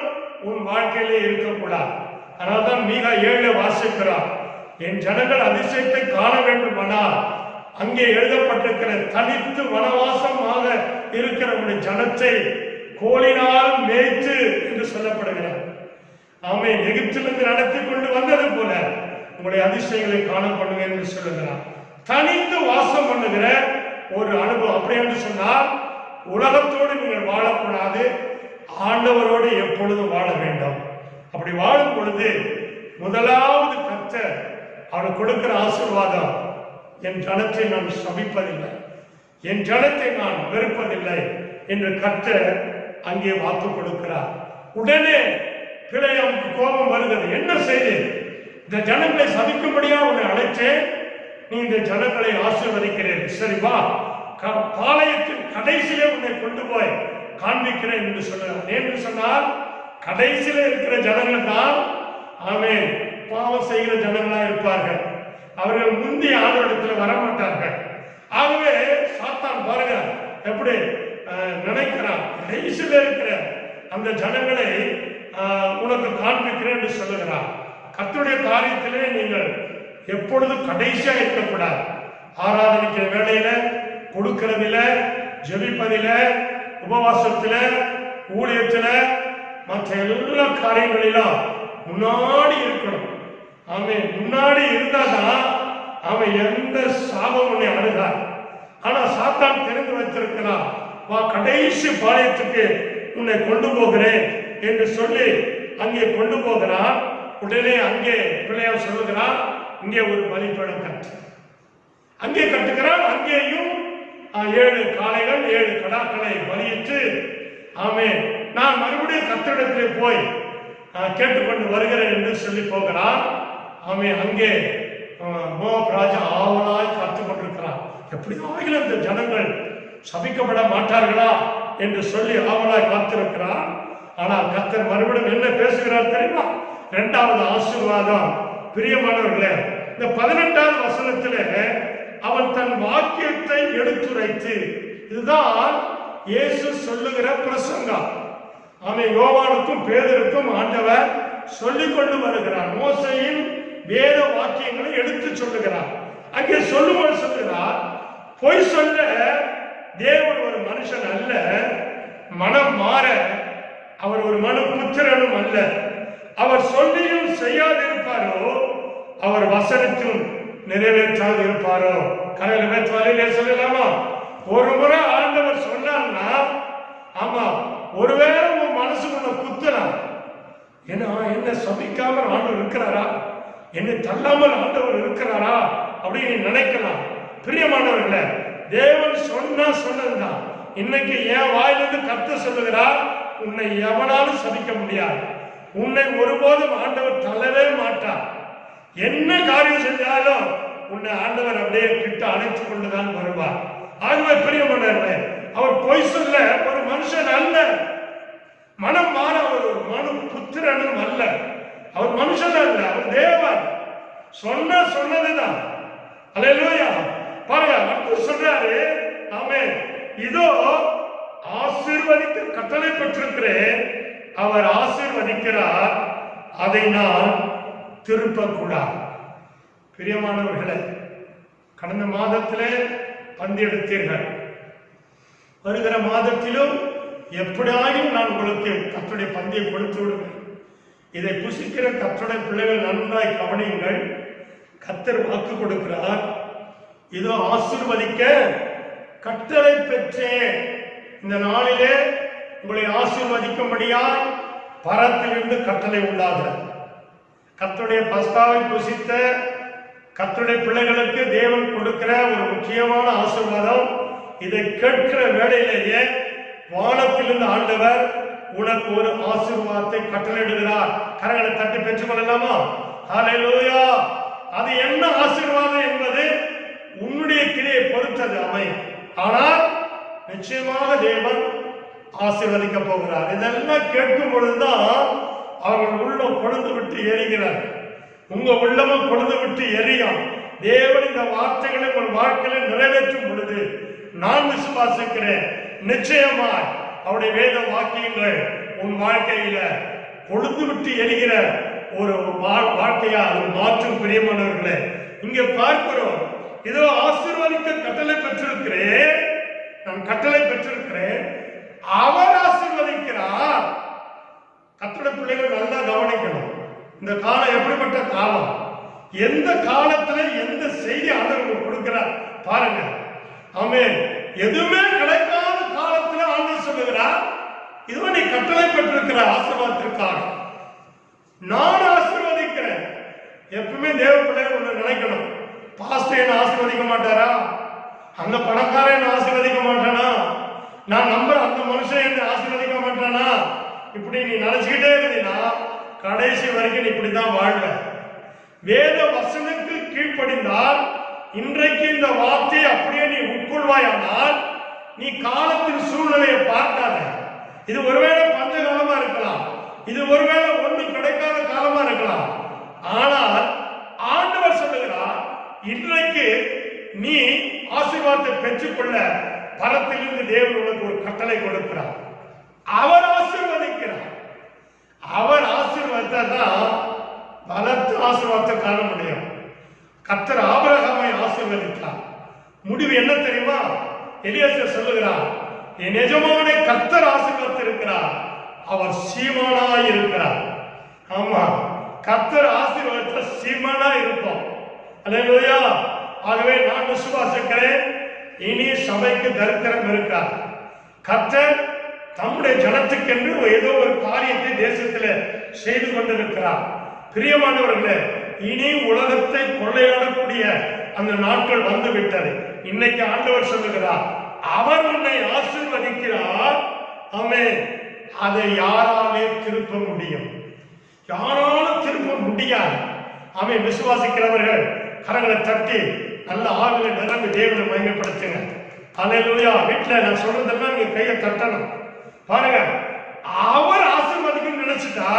உன் வாழ்க்கையிலே இருக்கக்கூடாது. அதனால்தான் மீகா 7 வாசிக்கிறார், என் ஜனங்கள் அதிசயத்தை காண வேண்டுமானால் அங்கே எழுதப்பட்டிருக்கிற தனித்து வனவாசமாக இருக்கிற உடைய ஜனத்தை கோலினால் மேய்த்து என்று சொல்லப்படுகிறார். ஆமென். எகிப்திலிருந்து நடத்தி கொண்டு வந்தது போல உங்களுடைய அதிசயங்களை காணப்படுங்க என்று சொல்லுகிறார். தனித்து வாசம் பண்ணுகிற ஒரு அனுபவம். அப்படி என்று சொன்னால் உலகத்தோடு நீங்கள் வாழக்கூடாது, ஆண்டவரோடு எப்பொழுதும் வாழ வேண்டும். அப்படி வாழும் பொழுது முதலாவது கர்த்தர் அவனுக்கு கொடுக்கிற ஆசீர்வாதம், என் ஜனத்தை நான் சபிப்பதில்லை, என் ஜனத்தை நான் வெறுப்பதில்லை என்று கர்த்தர் அங்கே வாக்கு கொடுக்கிறார். உடனே பிலேயாமுக்கு கோபம் வருகிறது. என்ன செய்து இந்த ஜனங்களை சபிக்கும்படியா உன்னை அழைச்சேன், நீ இந்த ஜனங்களை ஆசீர்வதிக்கிறேன். சரி வா, பாளையத்தின் கடைசியிலே உன்னை கொண்டு போய் காண்பிக்கிறேன் என்று சொல்லுகிறார். என்று சொன்னால் கடைசியில இருக்கிற ஜனங்கள் தான் ஆமென் பாவம் செய்கிற ஜனங்களா இருப்பார்கள். அவர்கள் முந்தைய ஆண்டவரிடத்தில் வரமாட்டார்கள். ஆகவே சாத்தான் பாருங்க எப்படி நினைக்கிறான், கடைசியில இருக்கிற அந்த ஜனங்களை உனக்கு காண்பிக்கிறேன் என்று சொல்லுகிறார். கர்த்தருடைய காரியத்திலே நீங்கள் எப்பொழுதும் கடைசியா இருக்கக்கூடாது. ஆராதனைக்கிற வேளையில, கொடுக்கிறதில, ஜெபிப்பதில, உபவாசத்தில, ஊழியத்தில, மற்ற எல்லா காரியங்களிலும் முன்னாடி இருக்கணும். அவன் முன்னாடி இருந்தாதான் அவன் எந்த சாபம் உன்னை அணுகார். ஆனா சாத்தான் தெரிந்து வைத்திருக்கிறான், வா கடைசி பாளையத்துக்கு உன்னை கொண்டு போகிறேன் என்று சொல்லி அங்கே கொண்டு போகிறான். உடனே அங்கே பிள்ளையார் சொல்லுகிறான், இங்கே ஒரு பலிபீடம் கட்டு. அங்கே கட்டுகிறான். அங்கேயும் 7 காளைகள் 7 கடாக்களை பலியிட்டு, ஆமென், நான் மறுபடியும் கர்த்தரிடத்திலே போய் கேட்டுக்கொண்டு வருகிறேன் என்று சொல்லி போகிறான். ஆமென். அங்கே மோவாப் ராஜா ஆவலாய் காத்துக் கொண்டிருக்கிறான். எப்படியாவது இந்த ஜனங்கள் சபிக்கப்பட மாட்டார்களா என்று சொல்லி ஆவலாய் காத்திருக்கிறான். ஆனால் கர்த்தர் மறுபடியும் என்ன பேசுகிறார் தெரியுமா? 2வது ஆசீர்வாதம். பிரியமானவர்களே, இந்த 18வது வசனத்திலே அவன் தன் வாக்கியத்தை எடுத்துரைத்து, இதுதான் இயேசு சொல்லுகிற பிரசங்கம். அவன் யோவானுக்கும் பேதுருக்கும் ஆண்டவர் சொல்லிக் கொண்டு வருகிறார். மோசையின் வேத வாக்கியங்களை எடுத்து சொல்லுகிறார். அங்கே சொல்லும்போது சொல்லுகிறார், பொய் சொல்ல தேவன் ஒரு மனுஷன் அல்ல, மனம் மாற அவர் ஒரு மனு புத்திரனும் அல்ல. அவர் சொல்லியும் செய்யாதிருப்பாரோ, அவர் வசனத்தும் நிறைவேற்றாது இருப்பாரோ. கரையில் வேற்றுவாரிலே சொல்லலாமா? ஒரு முறை ஆண்டவர் சொன்னார்னா, ஆமா, ஒருவேளை உன் மனசுக்குள்ள குத்தலாம், ஏன்னா என்ன சபிக்காமல் ஆண்டவர் இருக்கிறாரா, என்னை தள்ளாமல் ஆண்டவர் இருக்கிறாரா அப்படின்னு நினைக்கலாம். பிரியமானவர்களே, தேவன் சொன்னதுதான். இன்னைக்கு என் வாயிலிருந்து கர்த்தர் சொல்லுகிறார், உன்னை எவனாலும் சபிக்க முடியாது, உன்னை ஒருபோதும் ஆண்டவர் தள்ளவே மாட்டார். என்ன காரியம் செஞ்சாலும் உன்னை ஆண்டவர் அப்படியே கிட்ட அழைத்துக் கொண்டுதான் வருவார். ஆகவே பிரியமானவர்களே, அவர் பொய் சொல்ல ஒரு மனுஷன் அல்ல, மனம் மாற அவர் ஒரு மனு புத்திரனும் அல்ல. அவர் மனுஷன் அல்ல, அவர் தேவன். சொன்னதுதான். அல்லேலூயா. பாருங்க, அடுத்து சொல்றாரு, ஆமென், இதோ ஆசீர்வதிக்க கட்டளை பெற்றிருக்கிறேன், அவர் ஆசீர்வதிக்கிறார், அதை நான் திருப்பக்கூடாது. பிரியமானவர்களே, கடந்த மாதத்திலே பந்தி எடுத்தீர்கள். வருகிற மாதத்திலும் எப்படியாயும் நான் உங்களுக்கு கர்த்தருடைய பந்தியை கொடுத்து விடுவேன். இதை புசிக்கிற கர்த்தருடைய பிள்ளைகள் நன்றாய் கவனியுங்கள். கர்த்தர் வாக்கு கொடுக்கிறார், இதோ ஆசீர்வதிக்க கட்டளை பெற்றேன். இந்த நாளிலே உங்களை ஆசீர்வதிக்கும்படியாய் பரத்திலிருந்து கட்டளை உண்டாகிறது. கர்த்தருடைய பஸ்காவை புசித்த கர்த்தருடைய பிள்ளைகளுக்கு தேவன் கொடுக்கிற ஒரு முக்கியமான ஆசீர்வாதம். இதை கேட்கிற வேளையிலேயே வானத்திலிருந்து ஆண்டவர் உனக்கு ஒரு ஆசீர்வாதத்தை கட்டளையிடுகிறார். கரங்களை தட்டி பெற்றுக் கொள்ளலாமா? ஹல்லேலூயா. அது என்ன ஆசீர்வாதம் என்பது உன்னுடைய கிரியை பொறுத்தது அமையும். ஆனால் நிச்சயமாக தேவன் ஆசீர்வதிக்க போகிறார். இதெல்லாம் கேட்கும் பொழுதுதான் அவர்கள் உள்ளம் கொழுந்து விட்டு எரிகிறார். உங்க உள்ளமும் கொழுந்து விட்டு எரியும். தேவன் இந்த வார்த்தைகளை உங்கள் வாழ்க்கையில நிறைவேற்றும் பொழுது நான் விசுவாசிக்கிறேன், நிச்சயமாய் அவருடைய வேத வாக்கியங்கள் உன் வாழ்க்கையில கொழுந்து விட்டு எரிகிற ஒரு வாழ்க்கையா அது மாற்றும். பிரியமானவர்களே, இங்க பார்க்கிறோம், இதோ ஆசீர்வதிக்க கட்டளை பெற்றிருக்கிறேன், நான் கட்டளை பெற்றிருக்கிறேன், அவர் ஆசீர்வதிக்கிறார். கர்த்தருடைய பிள்ளைகள் நல்லா கவனிக்கணும். இந்த காலம் எப்படிப்பட்ட காலம், எந்த காலத்துல எந்த செய்தி ஆண்டவர் கொடுக்கிறார் பாருங்க. ஆமென். எதுவுமே கிடைக்காத காலத்துல ஆண்டவர் சொல்லுகிறார், இதுவோ நீ கட்டளை பெற்றிருக்கிற ஆசீர்வாதத்திற்காக நான் ஆசீர்வதிக்கிறேன். எப்பவுமே தேவ பிள்ளைகள் ஒன்று நினைக்கணும், பாஸ்டர் என்ன ஆசீர்வதிக்க மாட்டாரா, அந்த பணக்காரன் என்ன ஆசீர்வதிக்க மாட்டானா, நான் நம்புற அந்த மனுஷன் என்ன ஆசீர்வதிக்க மாட்டானா, இப்படி நீ நினைச்சுக்கிட்டே இருந்தீங்கன்னா கடைசி வரைக்கும் இப்படிதான் வாழ்வ. வேத வசனத்துக்கு கீழ்ப்படிந்தால், இன்றைக்கு இந்த வார்த்தையை அப்படியே நீ உட்கொள்வாயானால், நீ காலத்தின் சூழ்நிலையை பார்க்காத. இது ஒருவேளை பஞ்ச காலமா இருக்கலாம், இது ஒருவேளை ஒன்று கிடைக்காத காலமா இருக்கலாம். ஆனால் ஆண்டவர் சொல்லுகிறார், இன்றைக்கு நீ ஆசீர்வாதத்தை பெற்றுக்கொள்ள பரத்திலிருந்து தேவன் உனக்கு ஒரு கட்டளை கொடுக்கிறார். அவர் ஆசீர்வதிக்கிறார். அவர் ஆசீர்வாதத்தான் பலத்த ஆசீர்வாதத்தை காண முடியும். கர்த்தர் ஆபிரகாமை ஆசீர்வதித்தார். முடிவு என்ன தெரியுமா? எலியாசர் சொல்லுகிறார், என் எஜமானை கர்த்தர் ஆசீர்வதித்திருக்கிறார், அவர் சீமானாய் இருக்கிறார். ஆமா, கர்த்தர் ஆசீர்வாதத்துல சீமானா இருப்போம். அல்லேலூயா. ஆகவே நான் விசுவாசிக்கிறேன், இனி சபைக்கு தரித்திரம் இருக்காது. கர்த்தர் தம்முடைய ஜனத்துக்கென்று ஏதோ ஒரு காரியத்தை தேசத்தில் செய்து கொண்டிருக்கிறார். பிரியமானவர்களே, இனி உலகத்தை கொள்ளையாடக்கூடிய அந்த நாட்கள் வந்து விட்டது. இன்னைக்கு ஆண்டவர் சொல்லுகிறார், அவர் உன்னை ஆசீர்வதிக்கிறார். ஆமென். அதை யாராலே திருப்ப முடியும்? யாராலும் திருப்ப முடியாது. ஆமென். விசுவாசிக்கிறவர்கள் கரங்களை தட்டி நல்ல ஆவில நிரம்பி தேவனை மகிமைப்படுத்துங்க. அல்லேலூயா. வீட்டில் நான் சொல்றதெல்லாம் நீங்க கையை தட்டணும். பாருங்க, அவர் ஆசீர்வதிக்கணும்னு நினைச்சிட்டா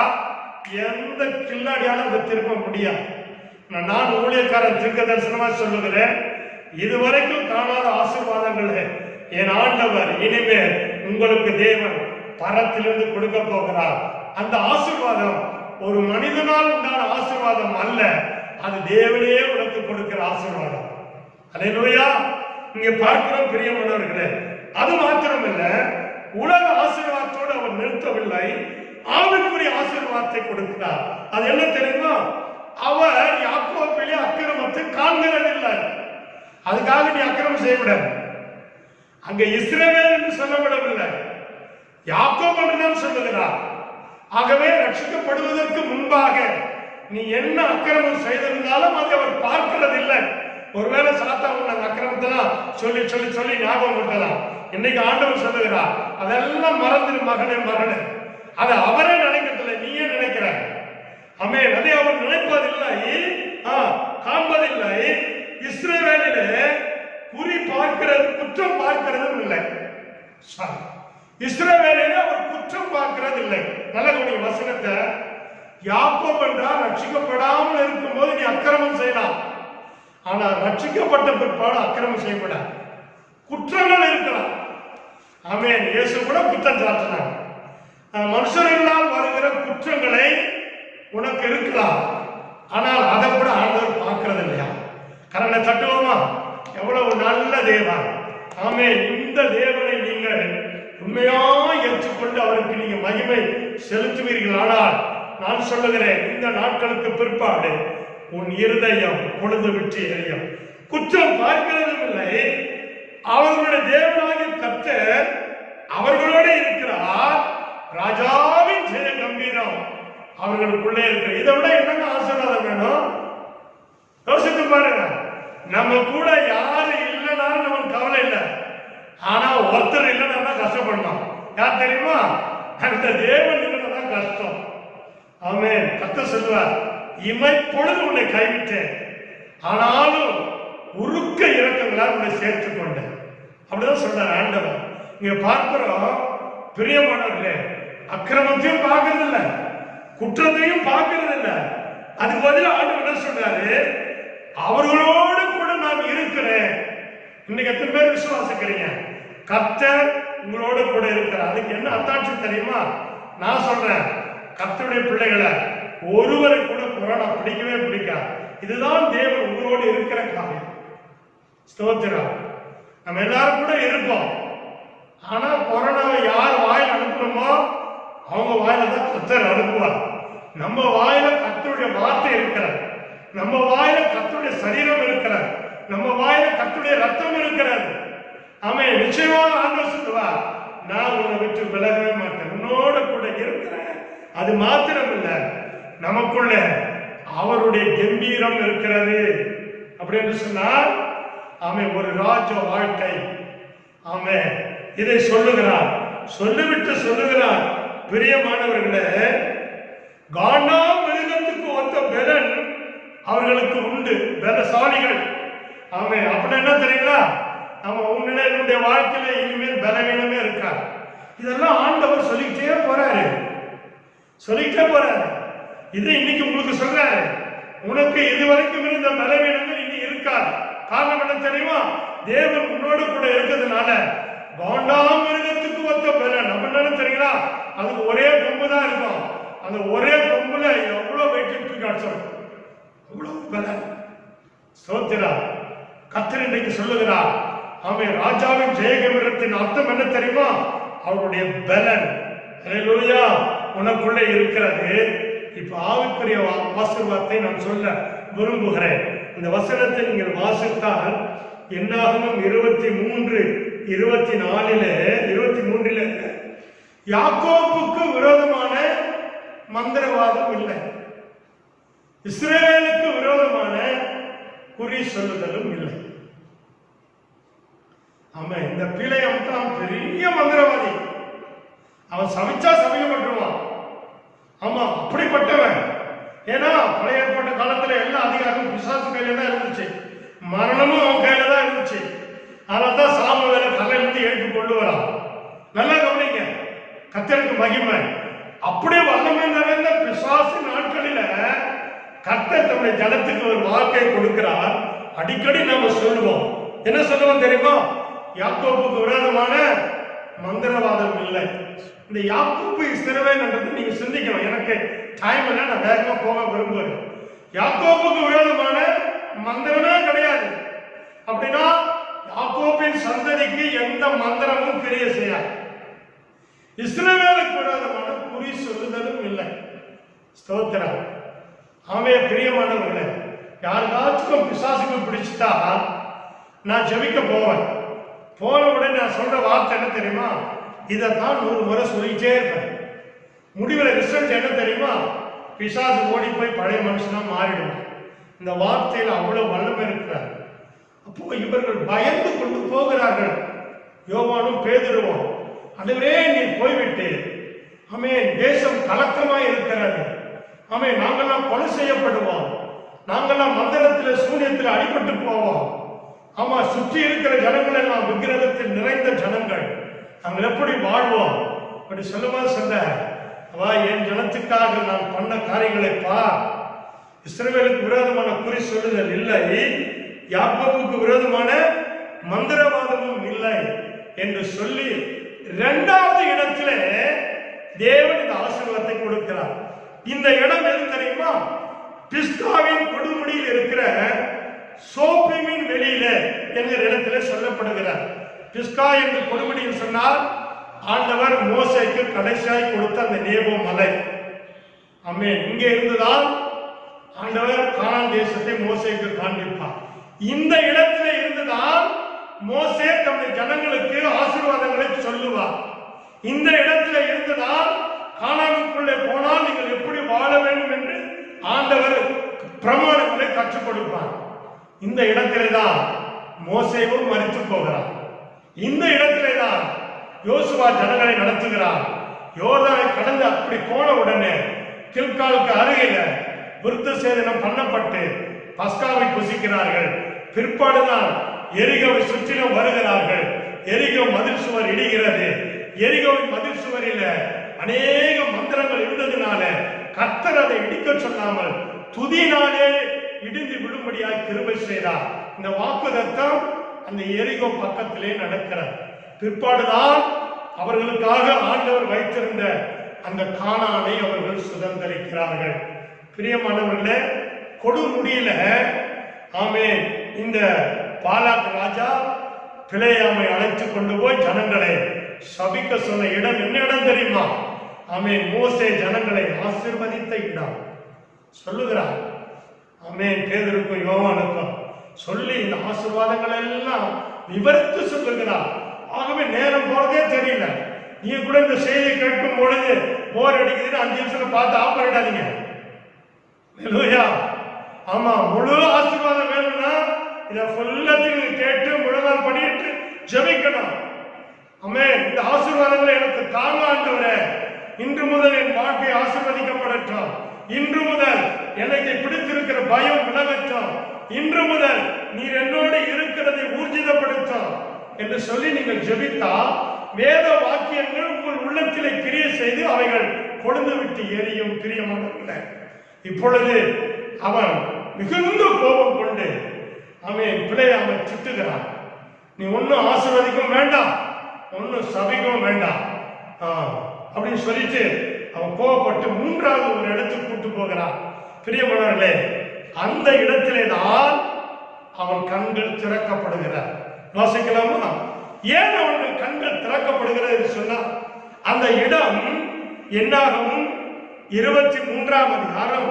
எந்த கில்லாடியாலும் அதை திருப்ப முடியாது. நான் ஊழியக்காரன் தீர்க்க தரிசனமா சொல்லுகிறேன், இதுவரைக்கும் காணாத ஆசீர்வாதங்களே என் ஆண்டவர் இனிமேல் உங்களுக்கு தேவன் பரத்திலிருந்து கொடுக்க போகிறார். அந்த ஆசீர்வாதம் ஒரு மனிதனால் உண்டான ஆசீர்வாதம் அல்ல, அது தேவனே உனக்கு கொடுக்கிற ஆசீர்வாதம். அல்லேலூயா. இங்க பார்க்கிறோம் பிரியமானவர்களே, அது மாத்திரமல்ல, உலக ஆசீர்வாதத்தோடு அவர் நிறுத்தவில்லை, ஆவிக்குரிய ஆசீர்வாதத்தை கொடுக்கிறார். அது என்ன தெரியுமா? அவர் யாக்கோபிலே அக்கிரமத்தை காண்கிறதில்லை. அதுக்காக நீ அக்கிரமம் செய்யக்கூடாது. அங்க இஸ்ரவேல் என்று சொல்லப்படவில்லை, யாக்கோபு என்றுதான் சொல்லுகிறார். ஆகவே ரட்சிக்கப்படுவதற்கு முன்பாக நீ என்ன அக்கிரமம் செய்திருந்தாலும் அதை அவர் பார்க்கிறதில்லை. ஒருவேளை சாத்தான் உன்னை அக்கிரமத்தெல்லாம் சொல்லி சொல்லி சொல்லி ஞாபகம் விட்டலாம். இன்னைக்கு ஆண்டவர் சொல்லுகிறார், அதெல்லாம் மறந்துடு மகனே மகனே. அதை அவரே நினைக்கிறதில்லை, நீயே நினைக்கிற. ஆமென். அதை அவர் நினைப்பதில்லை, காண்பதில்லை. இஸ்ரவேலிலே குறி பார்க்கிறது, குற்றம் பார்க்கிறதும் இல்லை. இஸ்ரவேலிலே அவர் குற்றம் பார்க்கிறது இல்லை. நல்ல கூடிய வசனத்தை, யாக்கோபு என்றால் ரட்சிக்கப்படாமல் இருக்கும்போது நீ அக்கிரமம் செய்யலாம், ஆனா ரட்சிக்கப்பட்ட பிற்பாடு அக்கிரமம் செய்யப்படாது. குற்றங்கள் இருக்கலாம். ஆமென். இயேசு கூட குற்றம் சாட்டினார். மனுஷர்களால் வருகிற குற்றங்களை உனக்கு இருக்கலாம், ஆனால் அதை கூட ஆண்டவர் பார்க்கிறது இல்லையா? கரங்களை தட்டுவோமா? எவ்வளவு நல்ல தேவன். ஆமென். இந்த தேவனை நீங்கள் உண்மையாக ஏற்றுக்கொண்டு அவருக்கு நீங்க மகிமை செலுத்துவீர்கள். ஆனால் நான் சொல்லுகிறேன், இந்த நாட்களுக்கு பிற்பாடு உன் இருதயம் பொழுது விட்டு எரியும். குற்றம் பார்க்கிறதும் இல்லை. அவர்களுடைய தேவனாகிய கர்த்தர் அவர்களோட இருக்கிறார். ராஜாவின் ஜெய கம்பீரம் அவர்களுக்குள்ளே இருக்கிற. இதை விட என்னங்க ஆசீர்வாதம் வேணும்? யோசித்து பாருங்க. நம்ம கூட யாரு இல்லைனாலும் நமக்கு கவலை இல்லை, ஆனா ஒருத்தர் இல்லைன்னா கஷ்டப்படணும். யார் தெரியுமா? அந்த தேவன் இல்லைன்னா கஷ்டம். ஆமென். கர்த்தர் சொல்லுவார், இமைப்பொழுது உன்னை கைவிட்டேன், ஆனாலும் உருக்க இறக்கங்களால் உன்னை சேர்த்துக் கொண்டேன். அப்படிதான் சொல்றார் ஆண்டவர். இங்க பார்க்கிறோம் பிரியமானவர்களே, அக்கிரமத்தையும் பார்க்கறது இல்லை, குற்றத்தையும் பார்க்கறது இல்லை. அதுக்கு பதில் ஆண்டவர் என்ன சொல்றாரு? அவர்களோடு கூட நான் இருக்கிறேன். இன்னைக்கு எத்தனை பேர் விசுவாசிக்கிறீங்க? கர்த்தர் உங்களோட கூட இருக்கிறார். அதுக்கு என்ன அத்தாட்சி தெரியுமா? நான் சொல்றேன், கர்த்தருடைய பிள்ளைகளை ஒருவரை கூட கொரோனா பிடிக்கவே பிடிக்காது. இதுதான் தேவன் உங்களோடு இருக்கிற காரியம். ஸ்தோத்திரம். நம்ம எல்லாரும் கூட இருப்போம், ஆனா கொரோனாவை யார் வாயில் அனுப்புறோமோ அவங்க வாயில தான் கர்த்தர் அனுப்புவார். நம்ம வாயில கர்த்தருடைய வார்த்தை இருக்கிறார், நம்ம வாயில கர்த்தருடைய சரீரம் இருக்கிறார், நம்ம வாயில கர்த்தருடைய ரத்தம் இருக்கிறார். ஆமென். நிச்சயமாக ஆண்டவர் சொல்லுவார், நான் உன்னை விட்டு விலகவே மாட்டேன், உன்னோட கூட இருக்கிறேன். அது மாத்திரம் இல்ல, நமக்குள்ள அவருடைய கம்பீரம் இருக்கிறது. அப்படி என்று சொன்னால் ஆமென், ஒரு ராஜ வாழ்க்கை. ஆமென். இதை சொல்லுகிறார். சொல்லிவிட்டு சொல்லுகிறார், பிரியமானவர்களே, காண்டா மிருகத்துக்கு ஒத்த பலன் அவர்களுக்கு உண்டு, பலசாலிகள். ஆமென். அப்படி என்ன தெரியுங்களா? நம்ம உன்னுடைய வாழ்க்கையில இனிமேல் பலவீனமே இருக்காது. இதெல்லாம் ஆண்டவர் சொல்லிக்கிட்டே போறாரு, சொல்லிக்கிட்டே போறாரு. இது இன்னைக்கு உங்களுக்கு சொல்றாரு, உனக்கு இதுவரைக்கும் இருந்த பலவீனங்கள் இனி இருக்காது. காரணம் என்ன தெரியுமா? தேவன் உன்னோடு கூட இருக்கிறதுனால. காண்டாம் மிருகத்துக்கு ஒத்த பலன் அப்படின்னு தெரியுங்களா? அதுக்கு ஒரே கொம்பு தான் இருக்கும். அந்த ஒரே கொம்புல எவ்வளவு வெயிட் தூக்கி அடிச்சோம், அவ்வளவு பலன். ஸ்தோத்திரா. கர்த்தர் இன்றைக்கு சொல்லுகிறார், ஆமென், ராஜாவின் ஜெயகம்பீரத்தின் அர்த்தம் என்ன தெரியுமா? அவருடைய பலன். அல்லேலூயா. உனக்குள்ளே இருக்கிறது. இப்ப ஆவிக்குரிய ஆசீர்வாதத்தை நான் சொல்ல விரும்புகிறேன். இந்த வசனத்தை நீங்கள் வாசித்தால் என்னாகமம் 23:24 யாக்கோபுக்கு விரோதமான மந்திரவாதம் இல்லை, இஸ்ரவேலுக்கு விரோதமான குறி சொல்லுதலும் இல்லை. ஆமா, இந்த பிழையம் தான் பெரிய மந்திரவாதி. அவன் சமைச்சா சமைக்கப்பட்டுருவான். ஆமா, அப்படிப்பட்டவன். ஏன்னா பழைய ஏற்பாட்டு காலத்துல எல்லா அதிகாரமும் பிசாசு கையில தான் இருந்துச்சு, மரணமும் அவன் கையில தான் இருந்துச்சு. அதனால்தான் சாமுவேலை கல்லிருந்து எழுப்பி கொண்டு வரான். நல்லா கவனிங்க, கர்த்தருக்கு மகிமை. அப்படியே வல்லமை நிறைந்த பிசாசு நாட்களில கர்த்தர் தன்னுடைய ஜனத்துக்கு ஒரு வாக்கை கொடுக்கிறார். அடிக்கடி நாம சொல்லுவோம், என்ன சொல்லுவோம் தெரியுமா? யாக்கோபுக்கு விரோதமான மந்திரவாதம் இல்லை. இந்த யாக்கோபு இஸ்ரவேல் என்றது நீங்க சிந்திக்கணும். எனக்கு டைம் இல்லை, நான் வேகமா போக விரும்புகிறேன். யாக்கோபுக்கு விரோதமான மந்திரமே கிடையாது. அப்படின்னா யாக்கோபின் சந்ததிக்கு எந்த மந்திரமும் கிரிய செய்யாது. இஸ்ரவேலுக்கு விரோதமான குறி சொல்லுதலும் இல்லை. ஸ்தோத்திரம். ஆமே, பிரியமானவர்களே, யாருக்காச்சும் பிசாசுக்கு பிடிச்சிட்டா நான் ஜெபிக்க போவேன். போன உடனே நான் சொல்ற வார்த்தை என்ன தெரியுமா? இதைத்தான் 100 முறை சொல்லிட்டே இருப்பேன். முடிவில் ரிசல்ட் என்ன தெரியுமா? பிசாசு ஓடி போய் பழைய மனுஷனா மாறிடுவான். இந்த வார்த்தையில் அவ்வளவு வல்லமை இருக்கிறார். அப்போ இவர்கள் பயந்து கொண்டு போகிறார்கள். யோவானும் பேதுருவும், அதுவரே நீ போய்விட்டு, ஆமே, தேசம் கலக்கமாய் இருக்கிறது, ஆமே, நாங்கெல்லாம் கொலை செய்யப்படுவோம், நாங்கெல்லாம் மந்திரத்தில் சூரியத்தில் அடிபட்டு போவோம், ஆமா, சுற்றி இருக்கிற ஜனங்கள் எல்லாம் விக்கிரகத்தில் நிறைந்த ஜனங்கள், நாங்கள் எப்படி வாழ்வோம் அப்படி சொல்லும்போது சொன்ன, என் ஜனத்துக்காக நான் பண்ண காரியங்களை பார். இஸ்ரவேலுக்கு விரோதமான குறி சொல்லுதல் இல்லை, யாக்கோபுக்கு விரோதமான மந்திரவாதமும் இல்லை என்று சொல்லி 2வது இடத்திலே தேவன் இந்த ஆசீர்வாதத்தை கொடுக்கிறார். இந்த இடம் எது தெரியுமா? பிஸ்காவின் கொடுமுடியில் இருக்கிற சோப்பிமின் வெளியில என்கிற இடத்துல சொல்லப்படுகிறார். பிஸ்கா என்று கொடுமுடியில் சொன்னால் ஆண்டவர் மோசேக்கு கடைசியாய் கொடுத்த அந்த நேபோ மலை. ஆமென். இங்கே இருந்துதான் ஆண்டவர் கானான் தேசத்தை மோசேக்கு காண்பிப்பார். இந்த இடத்துல இருந்துதான் மோசே தம்முடைய ஜனங்களுக்கு ஆசீர்வாதங்களை சொல்லுவார். இந்த இடத்துல இருந்துதான் கானானுக்குள்ளே போனால் நீங்கள் எப்படி வாழ வேண்டும் என்று ஆண்டவர் பிரமாணங்களை கற்றுக் கொடுப்பார். இந்த இடத்திலே தான் மோசேவும் மரித்து போகிறார். இந்த இடத்திலே தான் யோசுவா ஜனங்களை நடத்துகிறார். யோர்தானை கடந்து அப்படி போன உடனே கில்காலுக்கு அருகில விருத்த சேதனம் பண்ணப்பட்டு பஸ்காவை புசிக்கிறார்கள். பிற்பாடுதான் எரிகோவை சுற்றிலும் வருகிறார்கள். எரிகோ மதில் சுவர் இடிகிறது. எரிகோவின் மதில் சுவரில் அநேக மந்திரங்கள் இருந்ததுனால கர்த்தர் அதை இடிக்க சொல்லாமல் துதினாலே இடிந்து விடும்படியாய் கிருபை செய்தார். இந்த வாக்குதத்தம் அந்த எரிகோ பக்கத்திலே நடக்கிறது. பிற்பாடுதான் அவர்களுக்காக ஆண்டவர் வைத்திருந்த அந்த கானானை அவர்கள் சுதந்திரிக்கிறார்கள். பிரியமானவர்களே, கொடுமுடியில ஆமே இந்த பாலாக் ராஜா பிலேயாமை அழைத்து கொண்டு போய் ஜனங்களை சபிக்க சொன்ன இடம் என்ன இடம் தெரியுமா? ஆமே, மோசே ஜனங்களை ஆசீர்வதித்த இடம் சொல்லுகிறார். ஆமே, பேதுருக்கும் யோவானுக்கும் சொல்லி இந்த ஆசீர்வாதங்கள் எல்லாம் விவரித்து சொல்லுகிறார். ஆகவே நேரம் போறதே தெரியல. நீங்க கூட இந்த செய்தி கேட்கும் பொழுது போர் அடிக்குதுன்னு 5 நிமிஷம் பார்த்து ஆஃப் பண்ணிடாதீங்க. ஆமா, முழு ஆசீர்வாதம் வேணும்னா இதை ஃபுல்லத்தையும் கேட்டு முழங்கால் பண்ணிட்டு ஜெபிக்கணும். ஆமே, இந்த ஆசீர்வாதங்களை எனக்கு தாங்க ஆண்டவரே. இன்று முதல் என் வாழ்க்கை ஆசீர்வதிக்கப்படட்டும். இன்று முதல் எனக்கு பிடித்திருக்கிற பயம் விலகட்டும். இன்று முதல் நீர் என்னோடு இருக்கிறதை ஊர்ஜிதப்படுத்தும் என்று சொல்லி நீங்கள் ஜெபித்தால் வேத வாக்கியங்கள் உங்கள் உள்ளத்திலே கிரியை செய்து அவைகள் கொழுந்து விட்டு எரியும். பிரியமானவர்களே, இப்பொழுது அவன் மிகுந்த கோபம் கொண்டு அவன் பிழையாமை திட்டுகிறான். நீ ஒன்னும் ஆசீர்வதிக்கவும் வேண்டாம், ஒன்னும் சபிக்கவும் வேண்டாம் அப்படின்னு சொல்லிட்டு அவன் கோபப்பட்டு 3வது ஒரு இடத்துக்கு கூட்டு போகிறான். பிரியமானவர்களே, அந்த இடத்திலே தான் அவன் கண்கள் திறக்கப்படுகிறார். வாசிக்கலாமா? ஏன் அவர்கள் கண்கள் திறக்கப்படுகிறது சொன்னா, அந்த இடம் என்னாகும் 23ஆம் அதிகாரம்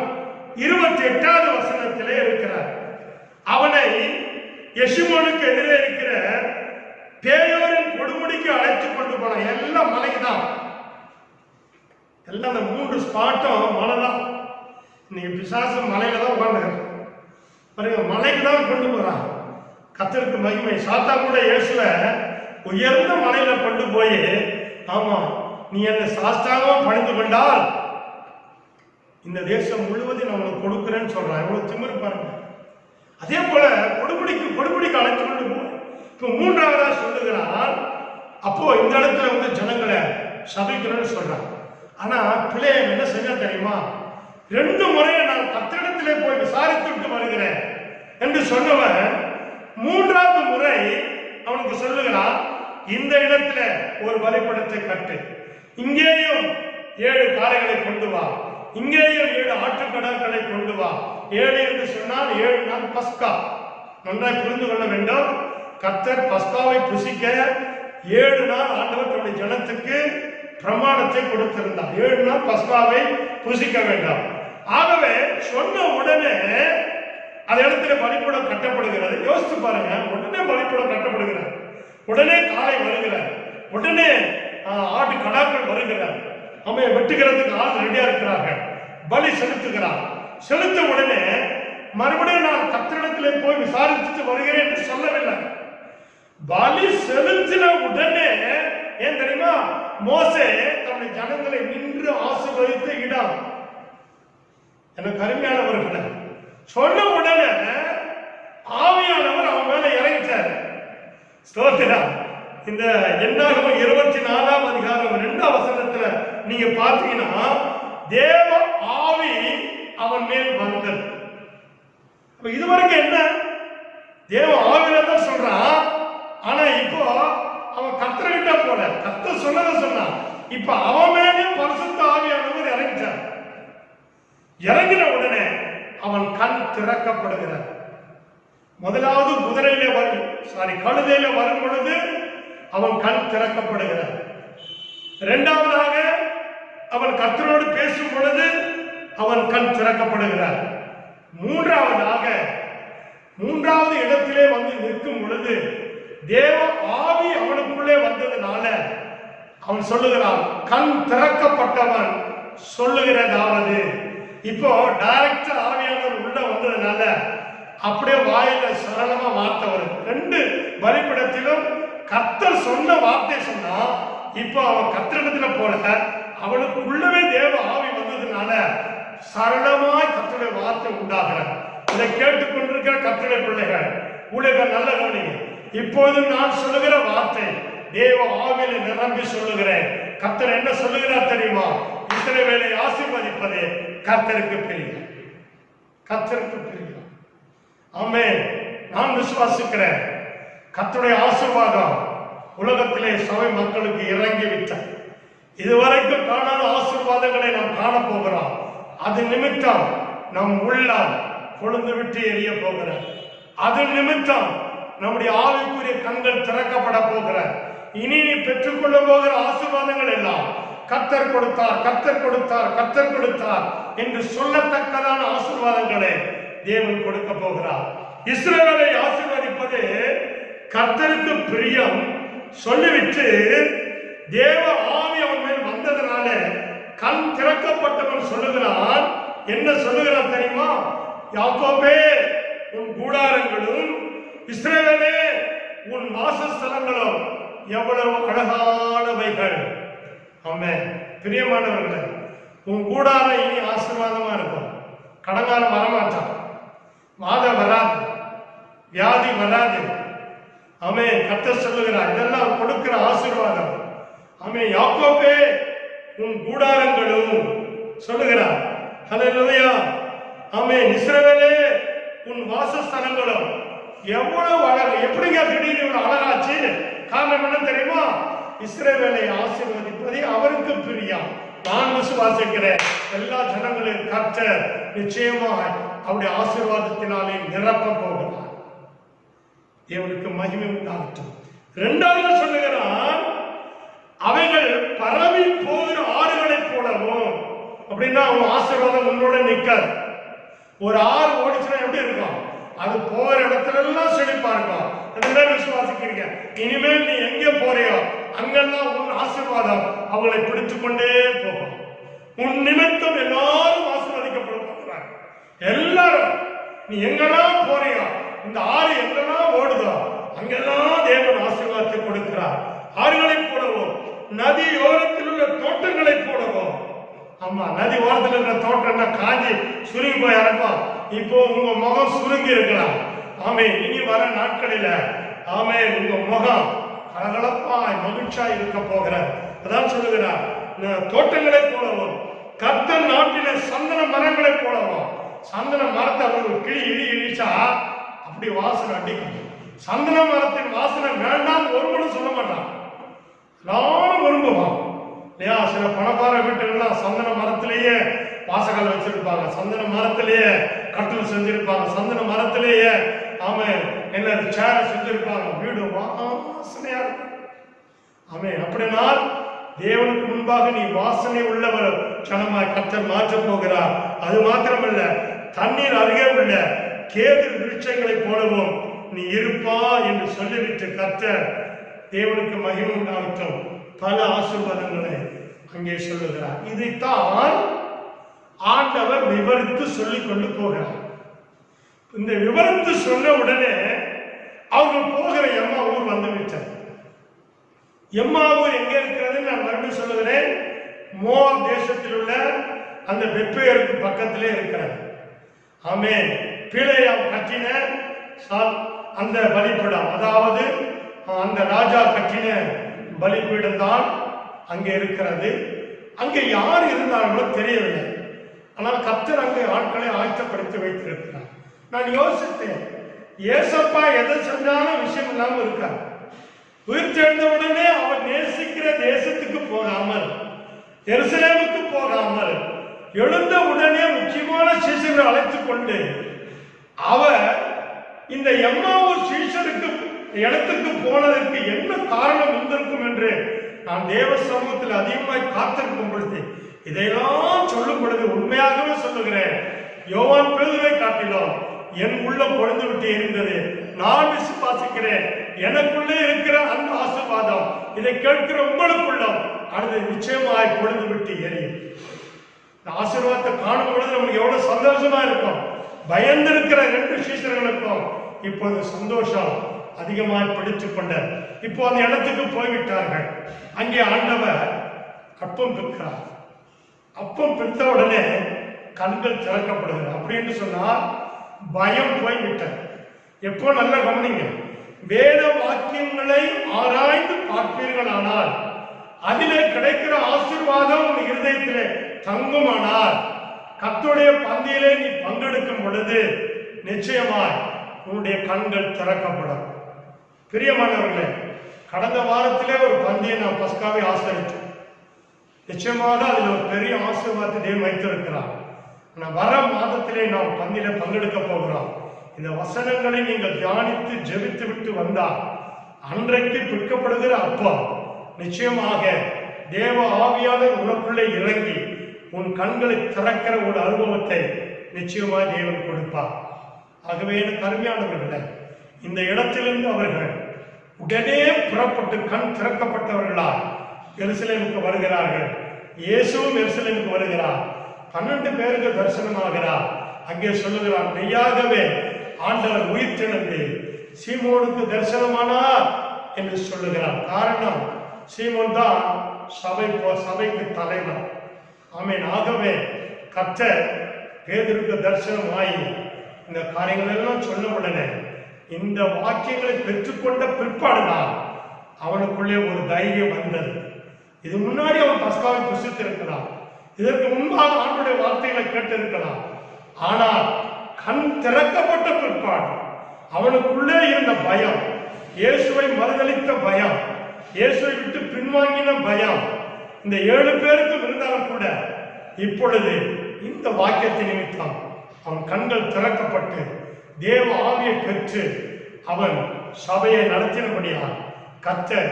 28வது வசனத்திலே இருக்கிறார். அவனை எஷிமோனுக்கு எதிரே இருக்கிற பேயோரின் கொடுமுடிக்கு அழைத்துக் கொண்டு போனான். எல்லாம் மலைக்குதான், எல்லாம் அந்த 3 ஸ்பாட்டும் மலைதான். இன்னைக்கு பிசாசு மலையில தான் உட்காந்துக்கிறேன் பாருங்க, மலைக்கு தான் கொண்டு போறான். கர்த்தருக்கு மகிமை. சாத்தா கூட இயேசுவ உயர்ந்த மலையில கொண்டு போய், ஆமா நீ என்ன சாஸ்தாகமா பணிந்து கொண்டால் இந்த தேசம் முழுவதும் நான் உனக்கு கொடுக்குறேன்னு சொல்றான். எவ்வளவு திமிரு பாருங்க. அதே போல கொடுமுடிக்கு அழைத்து கொண்டு போ. இப்போ 3ஆவதா சொல்லுகிறான். அப்போ இந்த இடத்துல ஜனங்களை சபிக்கிறேன்னு சொல்றான். ஆனா பிள்ளைய என்ன செஞ்சா தெரியுமா? 2 முறை நான் கர்த்தரிடத்திலே போய் விசாரித்துட்டு வருகிறேன் என்று சொன்னவன் 3ஆவது முறை அவனுக்கு சொல்லுகிறான், இந்த இடத்துல ஒரு பலிபீடத்தை கட்டு, இங்கேயும் 7 காளைகளை கொண்டு வா, இங்கேயும் 7 ஆட்டுக்கடாக்களை கொண்டு வா. 7 என்று சொன்னால் 7 நாள் பஸ்கா. நன்றாய் புரிந்து கொள்ள வேண்டும். கர்த்தர் பஸ்காவை புசிக்க 7 நாள் ஆண்டவர் தன்னுடைய ஜனத்துக்கு பிரமாணத்தை கொடுத்திருந்தார். 7 நாள் பஸ்காவை புசிக்க வேண்டாம். ஆகவே சொன்ன உடனே அந்த இடத்துல பலிபீடம் கட்டப்படுகிறது. யோசித்து பாருங்க, உடனே பலிபீடம் கட்டப்படுகிறது, உடனே காளை வருகிறார், உடனே ஆட்டு கடாக்கள் வருகிறார். அவன் வெட்டுகிறதுக்கு ஆள் ரெடியா இருக்கிறார்கள். பலி செலுத்துகிறார். செலுத்த உடனே மறுபடியும் நான் கர்த்தரிடத்திலே போய் விசாரிச்சுட்டு வருகிறேன் என்று சொல்லவில்லை. பலி செலுத்தின உடனே ஏன் தெரியுமா? மோசே தன்னுடைய ஜனங்களை நின்று ஆசீர்வதித்த இடம். எனக்கு அருமையானவர்களே, சொன்ன உடனே ஆவியானவர் அவன் மேல இறங்கிட்டார். ஸ்தோத்திரம். இந்த என்னாகமம் 24ஆம் அதிகாரம் 2ஆம் வசனத்துல நீங்க பாத்தீங்கன்னா தேவ ஆவி அவன் மேல் வந்தது. இதுவரைக்கும் என்ன? தேவ ஆவியில தான் சொல்றான். ஆனா இப்போ அவன் கர்த்தர்கிட்ட போல, கர்த்தர் சொன்னதை சொன்னான். இப்ப அவன் மேலே பரிசுத்த ஆவியானவர் இறங்கிட்டார். இறங்கின உடனே அவன் கண் திறக்கப்படுகிறார். முதலாவது கழுதையில வரும் பொழுது அவன் கண் திறக்கப்படுகிறார். 2ஆவதாக அவன் கர்த்தரோடு பேசும் பொழுது அவன் கண் திறக்கப்படுகிறார். 3ஆவது இடத்திலே வந்து நிற்கும் பொழுது தேவ ஆவி அவனுக்குள்ளே வந்ததுனால அவன் சொல்லுகிறான், கண் திறக்கப்பட்டவன் சொல்லுகிறதாவது. இப்போ டைரக்டா ஆவியானவர் உள்ள வந்ததுனால அப்படியே வாயில சரளமா வார்த்தை வருது. 2 பலிபீடத்திலும் கர்த்தர் சொன்ன வார்த்தை சொன்னா, இப்போ அவன் கர்த்தரிடத்துல போல அவனுக்குள்ளவே தேவ ஆவி வந்ததுனால சரளமாய் கர்த்தருடைய வார்த்தை உண்டாகிறார். இதை கேட்டுக்கொண்டிருக்கிற கர்த்தருடைய பிள்ளைகள் ஊழியர்கள் நல்ல கவனிங்க. இப்போது நான் சொல்லுகிற வார்த்தை தேவ ஆவியில நிரம்பி சொல்லுகிறேன். கர்த்தர் என்ன சொல்லுகிறார் தெரியுமா? இஸ்ரவேலை ஆசீர்வதிப்பதே கர்த்தருக்கு பிரியம். கர்த்தருக்கு பிரியம். ஆமென். நான் விசுவாசிக்கிறேன். கர்த்தருடைய ஆசீர்வாதம் உலகத்திலே சபை மக்களுக்கு இறங்கி விட்டார். இதுவரைக்கும் காணாத ஆசீர்வாதங்களை நாம் காண போகிறோம். அது நிமித்தம் நம் உள்ளம் கொழுந்து விட்டு எரிய போகிறார். அது நிமித்தம் நம்முடைய ஆவிக்குரிய கண்கள் திறக்கப்பட போகிறார். இனி நீ பெற்றுக்கொள்ள போகிற ஆசீர்வாதங்கள் எல்லாம் கர்த்தர் கொடுத்தார், கர்த்தர் கொடுத்தார், கர்த்தர் கொடுத்தார் என்று சொல்லத்தக்கதான ஆசீர்வாதங்களை தேவன் கொடுக்க போகிறார். இஸ்ரவேலை ஆசீர்வதிப்பது கர்த்தருக்கு பிரியம் சொல்லிவிட்டு தேவ ஆவி அவன் மேல் வந்ததுனால கண் திறக்கப்பட்டவன் சொல்லுகிறான். என்ன சொல்லுகிறான் தெரியுமா? யாக்கோபே உன் கூடாரங்களும் இஸ்ரவேலே உன் வாசஸ்தலங்களும் எவ்வளவு அழகானவைகள். ஆமென். பிரியமானவர்களே, உன் கூடாரம் இனி ஆசீர்வாதமா இருக்கும். கடங்காலம் வரமாட்டான், வாதம் வராது, வியாதி வராது. ஆமென். கர்த்தர் சொல்லுகிறார், இதெல்லாம் கொடுக்கிற ஆசீர்வாதம். ஆமென். யாக்கோபே உன் கூடாரங்களும் சொல்லுகிறார். ஹல்லேலூயா. ஆமென். இஸ்ரவேலே உன் வாசஸ்தலங்களும் எவ்வளவு அழகு. எப்படிங்க திடீர்னு இவ்வளவு அழகாச்சு? காரணம் என்ன தெரியுமா? இஸ்ரவேலை ஆசீர்வதிப்பதை அவருக்கு பிரியம். நான் விசுவாசிக்கிறேன், எல்லா ஜனங்களையும் கர்த்தர் நிச்சயமாக அவருடைய ஆசீர்வாதத்தினாலே நிரப்ப போகிறார். தேவனுக்கு மகிமை உண்டாகட்டும். 2வது சொல்லுகிறான், அவைகள் பரவி போகிற ஆறுகளைப் போலவும். அப்படின்னா அவன் ஆசீர்வாதம் உன்னோட நிற்காது. ஒரு ஆறு ஓடிச்சுன்னா எப்படி இருக்கும்? அது போற இடத்துல எல்லாம் செழிப்பா இருக்கும். அதுதான் விசுவாசிக்கிறீங்க. இனிமேல் நீ எங்க போறியோ அங்கெல்லாம் உன் ஆசீர்வாதம் அவங்களை பிடித்துக் கொண்டே போகும். உன் நிமித்தம் எல்லாரும் ஆசீர்வதிக்கப்பட போகிறாங்க. எல்லாரும் நீ எங்கெல்லாம் போறியோ, இந்த ஆறு எங்கெல்லாம் ஓடுதோ அங்கெல்லாம் தேவன் ஆசீர்வாதத்தை கொடுக்கிறார். ஆறுகளை போடவோ, நதி ஓரத்தில் உள்ள தோட்டங்களை போடவோ. ஆமா, நதி ஓரத்தில் இருக்கிற தோட்டம்னா காஞ்சி சுருங்கி போய் இறக்கும். இப்போ உங்க முகம் சுருங்கி இருக்கலாம். ஆமே, இனி வர நாட்களில ஆமே உங்க முகம் கலகலப்பாய் மகிழ்ச்சியாய் இருக்க போகிற. அதான் சொல்லுகிறார், தோட்டங்களை போலவும் கர்த்தர் நாட்டில சந்தன மரங்களை போலவும். சந்தன மரத்தை அவர்கள் கிளி இடிச்சா அப்படி வாசனை அடிக்கும். சந்தன மரத்தின் வாசனை வேண்டாம் ஒருவனும் சொல்ல மாட்டான், எல்லாரும் விரும்புவான் இல்லையா? சில பணக்கார வீட்டுகள்லாம் சந்தன மரத்திலேயே வாசகால் வச்சிருப்பாங்க, சந்தன மரத்திலேயே கட்டில் செஞ்சிருப்பாங்க, சந்தன மரத்திலேயே ஆமே என்ன சேர செஞ்சிருப்பாங்க. வீடு வாசனையா இருக்கும். ஆமே, அப்படின்னா தேவனுக்கு முன்பாக நீ வாசனை உள்ளவர் ஜனமாய் கர்த்தர் மாற்ற போகிறார். அது மாத்திரமல்ல, தண்ணீர் அருகே உள்ள கேது விருட்சங்களை போலவும் நீ இருப்பா என்று சொல்லிவிட்டு கர்த்தர் தேவனுக்கு மகிமை உண்டாகட்டும் பல ஆசீர்வாதங்களை அங்கே சொல்லுகிறார். இதைத்தான் ஆண்டவர் விவரித்து சொல்லிக் கொண்டு போகிறார். இந்த விவரித்து சொன்ன உடனே அவர்கள் போகிற எம்மா ஊர் வந்து விட்டார். எம்மா ஊர் எங்க இருக்கிறது நான் மறுபடியும் சொல்லுகிறேன். மோவாப் தேசத்தில் உள்ள அந்த பெத்பேருக்கு பக்கத்திலே இருக்கிறது. ஆமே, பிலேயாம் கட்டின அந்த பலிபீடம், அதாவது அந்த ராஜா கட்டின பலிபீடம் தான் அங்கே இருக்கிறது. அங்கே யார் இருந்தார்களோ தெரியவில்லை. ஆனால் கர்த்தர் அங்கே ஆட்களை ஆயத்தப்படுத்தி வைத்திருக்கிறார். நான் யோசித்தேன், ஏசப்பா எதை செஞ்சாலும் விஷயம் இல்லாமல் இருக்கார். உயிர் தெழுந்த உடனே அவர் நேசிக்கிற தேசத்துக்கு போகாமல், எருசலேமுக்கு போகாமல், எழுந்த உடனே முக்கியமான சீஷர்களை அழைத்துக் கொண்டு அவர் இந்த எம்மாவூர் சீஷருக்கு இடத்துக்கு போனதற்கு என்ன காரணம் இருந்திருக்கும் என்று நான் தேவ சமூகத்தில் அதிகமாய் காத்திருக்கும் பொழுது, இதையெல்லாம் சொல்லும் பொழுது உண்மையாகவே சொல்லுகிறேன், யோவான் பேதுருவை காட்டிலும் என் உள்ளம் பொழுது விட்டு இருந்தது. நான் விசுவாசிக்கிறேன், எனக்குள்ளே இருக்கிற அந்த ஆசீர்வாதம் இதை கேட்கிற உங்களுக்குள்ளும் அது நிச்சயமாய் பொழுது விட்டு எரியும். இந்த ஆசீர்வாதத்தை காணும் பொழுது நமக்கு எவ்வளவு சந்தோஷமா இருக்கும். பயந்திருக்கிற 2 சீஷர்களுக்கும் இப்போது சந்தோஷம் அதிகமாக பிடித்துக் கொண்ட இப்போ அந்த இடத்துக்கு போய்விட்டார்கள். அங்கே ஆண்டவர் அப்பம் பிற்கிறார். அப்பம் பிற்ற உடனே கண்கள் திறக்கப்படுகிறது. அப்படின்னு சொன்னால் பயம் போய்விட்டது. எப்போ நல்ல கவனிங்க, வேத வாக்கியங்களை ஆராய்ந்து பார்ப்பீர்கள் ஆனால் அதிலே கிடைக்கிற ஆசீர்வாதம் உன் இருதயத்திலே தங்குமானால் கர்த்தருடைய பந்தியிலே நீ பங்கெடுக்கும் பொழுது நிச்சயமாய் உன்னுடைய கண்கள் திறக்கப்படும். பிரியமானவர்களே, கடந்த வாரத்திலே ஒரு பந்தியை நாம் பஸ்காவை ஆசரித்தோம். நிச்சயமாக அதில் ஒரு பெரிய ஆசீர்வாதத்தை தேவன் வைத்திருக்கிறார். வர மாதத்திலே நாம் பந்தியில பங்கெடுக்க போகிறோம். இந்த வசனங்களை நீங்கள் தியானித்து ஜெபித்து விட்டு வந்தால் அன்றைக்கு பிற்கப்படுகிற அப்பா நிச்சயமாக தேவ ஆவியாளர் உனக்குள்ளே இறங்கி உன் கண்களை திறக்கிற ஒரு அனுபவத்தை நிச்சயமாக தேவன் கொடுப்பார். ஆகவே எனக்கு அருமையானவர்களே, இந்த இடத்திலிருந்து அவர்கள் உடனே புறப்பட்டு கண் திறக்கப்பட்டவர்களால் எருசலேமுக்கு வருகிறார்கள். இயேசுவும் எருசலேமுக்கு வருகிறார். 12 பேருக்கு தரிசனமாகிறார். அங்கே சொல்லுகிறார், மெய்யாகவே ஆண்டவர் உயிர்த்தெழுந்து சீமோனுக்கு தரிசனமானார் என்று சொல்லுகிறார். காரணம், சீமோன் தான் சபைக்கு தலைவர். ஆமென். ஆகவே கர்த்தர் பேதுருக்கு தரிசனமாயி இந்த காரியங்கள் எல்லாம் சொன்ன உடனே இந்த வாக்கியங்களை பெற்றுக்கொண்ட பிற்பாடுதான் அவனுக்குள்ளே ஒரு தைரியம் வந்தது. இது முன்னாடி அவன் பஸ்காவை புசித்திருக்கிறான், இதற்கு முன்பாக ஆண்டுடைய வார்த்தைகளை கேட்டிருக்கலாம். ஆனால் கண் திறக்கப்பட்ட பிற்பாடு அவனுக்குள்ளே இருந்த பயம், இயேசுவை மறுதளித்த பயம், இயேசுவை விட்டு பின்வாங்கின பயம் இந்த 7 பேருக்கும் இருந்தாலும் கூட இப்பொழுது இந்த வாக்கியத்தின் நிமித்தம் அவன் கண்கள் திறக்கப்பட்டு தேவ ஆவியை பெற்று அவன் சபையை நடத்தினபடியால் கர்த்தர்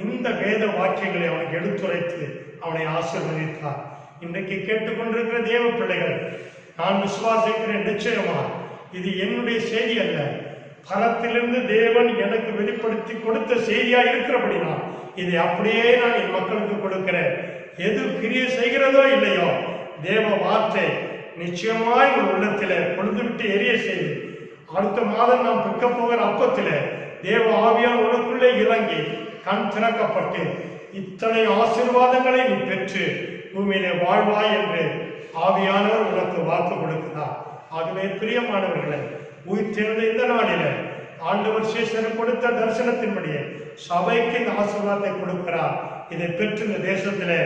இந்த வேத வாக்கியங்களை அவனுக்கு எடுத்துரைத்து அவனை ஆசீர்வதித்தார். இன்றைக்கு கேட்டுக்கொண்டிருக்கிற தேவ பிள்ளைகள், நான் விசுவாசிக்கிறேன், நிச்சயமா இது என்னுடைய செய்தி அல்ல, பரத்திலிருந்து தேவன் எனக்கு வெளிப்படுத்தி கொடுத்த செய்தியா இருக்கிறபடினா இதை அப்படியே நான் என் மக்களுக்கு கொடுக்கிறேன். எது கிரியை செய்கிறதோ இல்லையோ, தேவ வார்த்தை நிச்சயமாய் உங்கள் உள்ளத்திலே கொழுந்து விட்டு எரிய செய்து, அடுத்த மாதம் நாம் பிற்க போகிற அப்பத்திலே தேவ ஆவியால் உனக்குள்ளே இறங்கி கண் திறக்கப்பட்டு இத்தனை ஆசீர்வாதங்களை நீ பெற்று பூமியிலே வாழ்வாய் என்று ஆவியானவர் உனக்கு வாக்கு கொடுக்கிறார். ஆகவே பிரியமானவர்களே, உயிர்த்தெழுந்த இந்த நாளிலே ஆண்டவர் சீசனுக்கு கொடுத்த தரிசனத்தின்படியே சபைக்கு இந்த ஆசீர்வாதத்தை கொடுக்கிறார். இதை பெற்று இந்த தேசத்திலே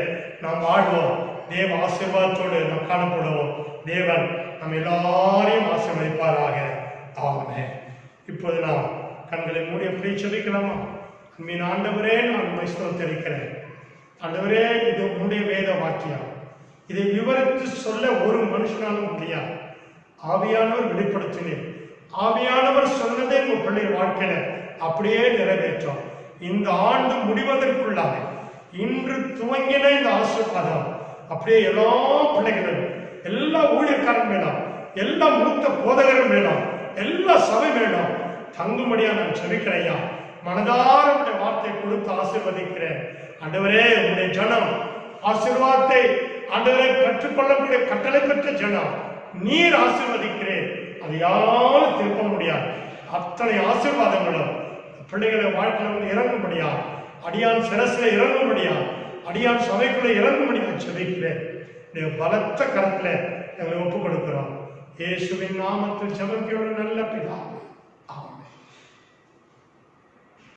நாம் வாழ்வோம், தேவ ஆசீர்வாதத்தோடு நாம் காணப்படுவோம். தேவன் நம் எல்லாரையும் ஆசீர்வதிப்பாராக. ஆமென். இப்போது நாம் கண்களை மூடி எப்படி செபிக்கலாமா? மீன் ஆண்டவரே, நான் உம்மை ஸ்தோத்திரிக்கிறேன். ஆண்டவரே, இது உம்முடைய வேத வாக்கியம். இதை விவரித்து சொல்ல ஒரு மனுஷனாலும் முடியாது. ஆவியானவர் வெளிப்படுத்தினேன். ஆவியானவர் சொன்னதே உங்கள் பிள்ளை வாழ்க்கையில அப்படியே நிறைவேற்றோம். இந்த ஆண்டு முடிவதற்குள்ளாக இன்று துவங்கின இந்த ஆசீர்வாதம் அப்படியே எல்லா பிள்ளைகளும், எல்லா ஊழியக்காரன் மேலும், எல்லா மூத்த போதகர்கள் மேலும், எல்லா சபை மேலும் தங்கும்படியா நான் செபிக்கிறையா. மனதார உடைய வார்த்தை கொடுத்து ஆசீர்வதிக்கிறேன். ஆண்டவரே, உடைய ஜனம் ஆசீர்வாதத்தை ஆண்டவரை கற்றுக்கொள்ளக்கூடிய கட்டளை பெற்ற ஜனம் நீர் ஆசீர்வதிக்கிறேன். அது யாரும் திருப்ப முடியாது. அத்தனை ஆசீர்வாதங்களும் பிள்ளைகளை வாழ்க்கையில் வந்து இறங்கும்படியா, அடியான் சிரசில் இறங்கும்படியா, அடியான் சபைக்குள்ள இறங்கும்படியா செபிக்கிறேன். பலத்த கரத்துல எங்களை ஒப்புக் கொடுக்கிறோம். இயேசுவின் நாமத்தில் ஜெபிக்கிறோம் நல்ல பிதாவே.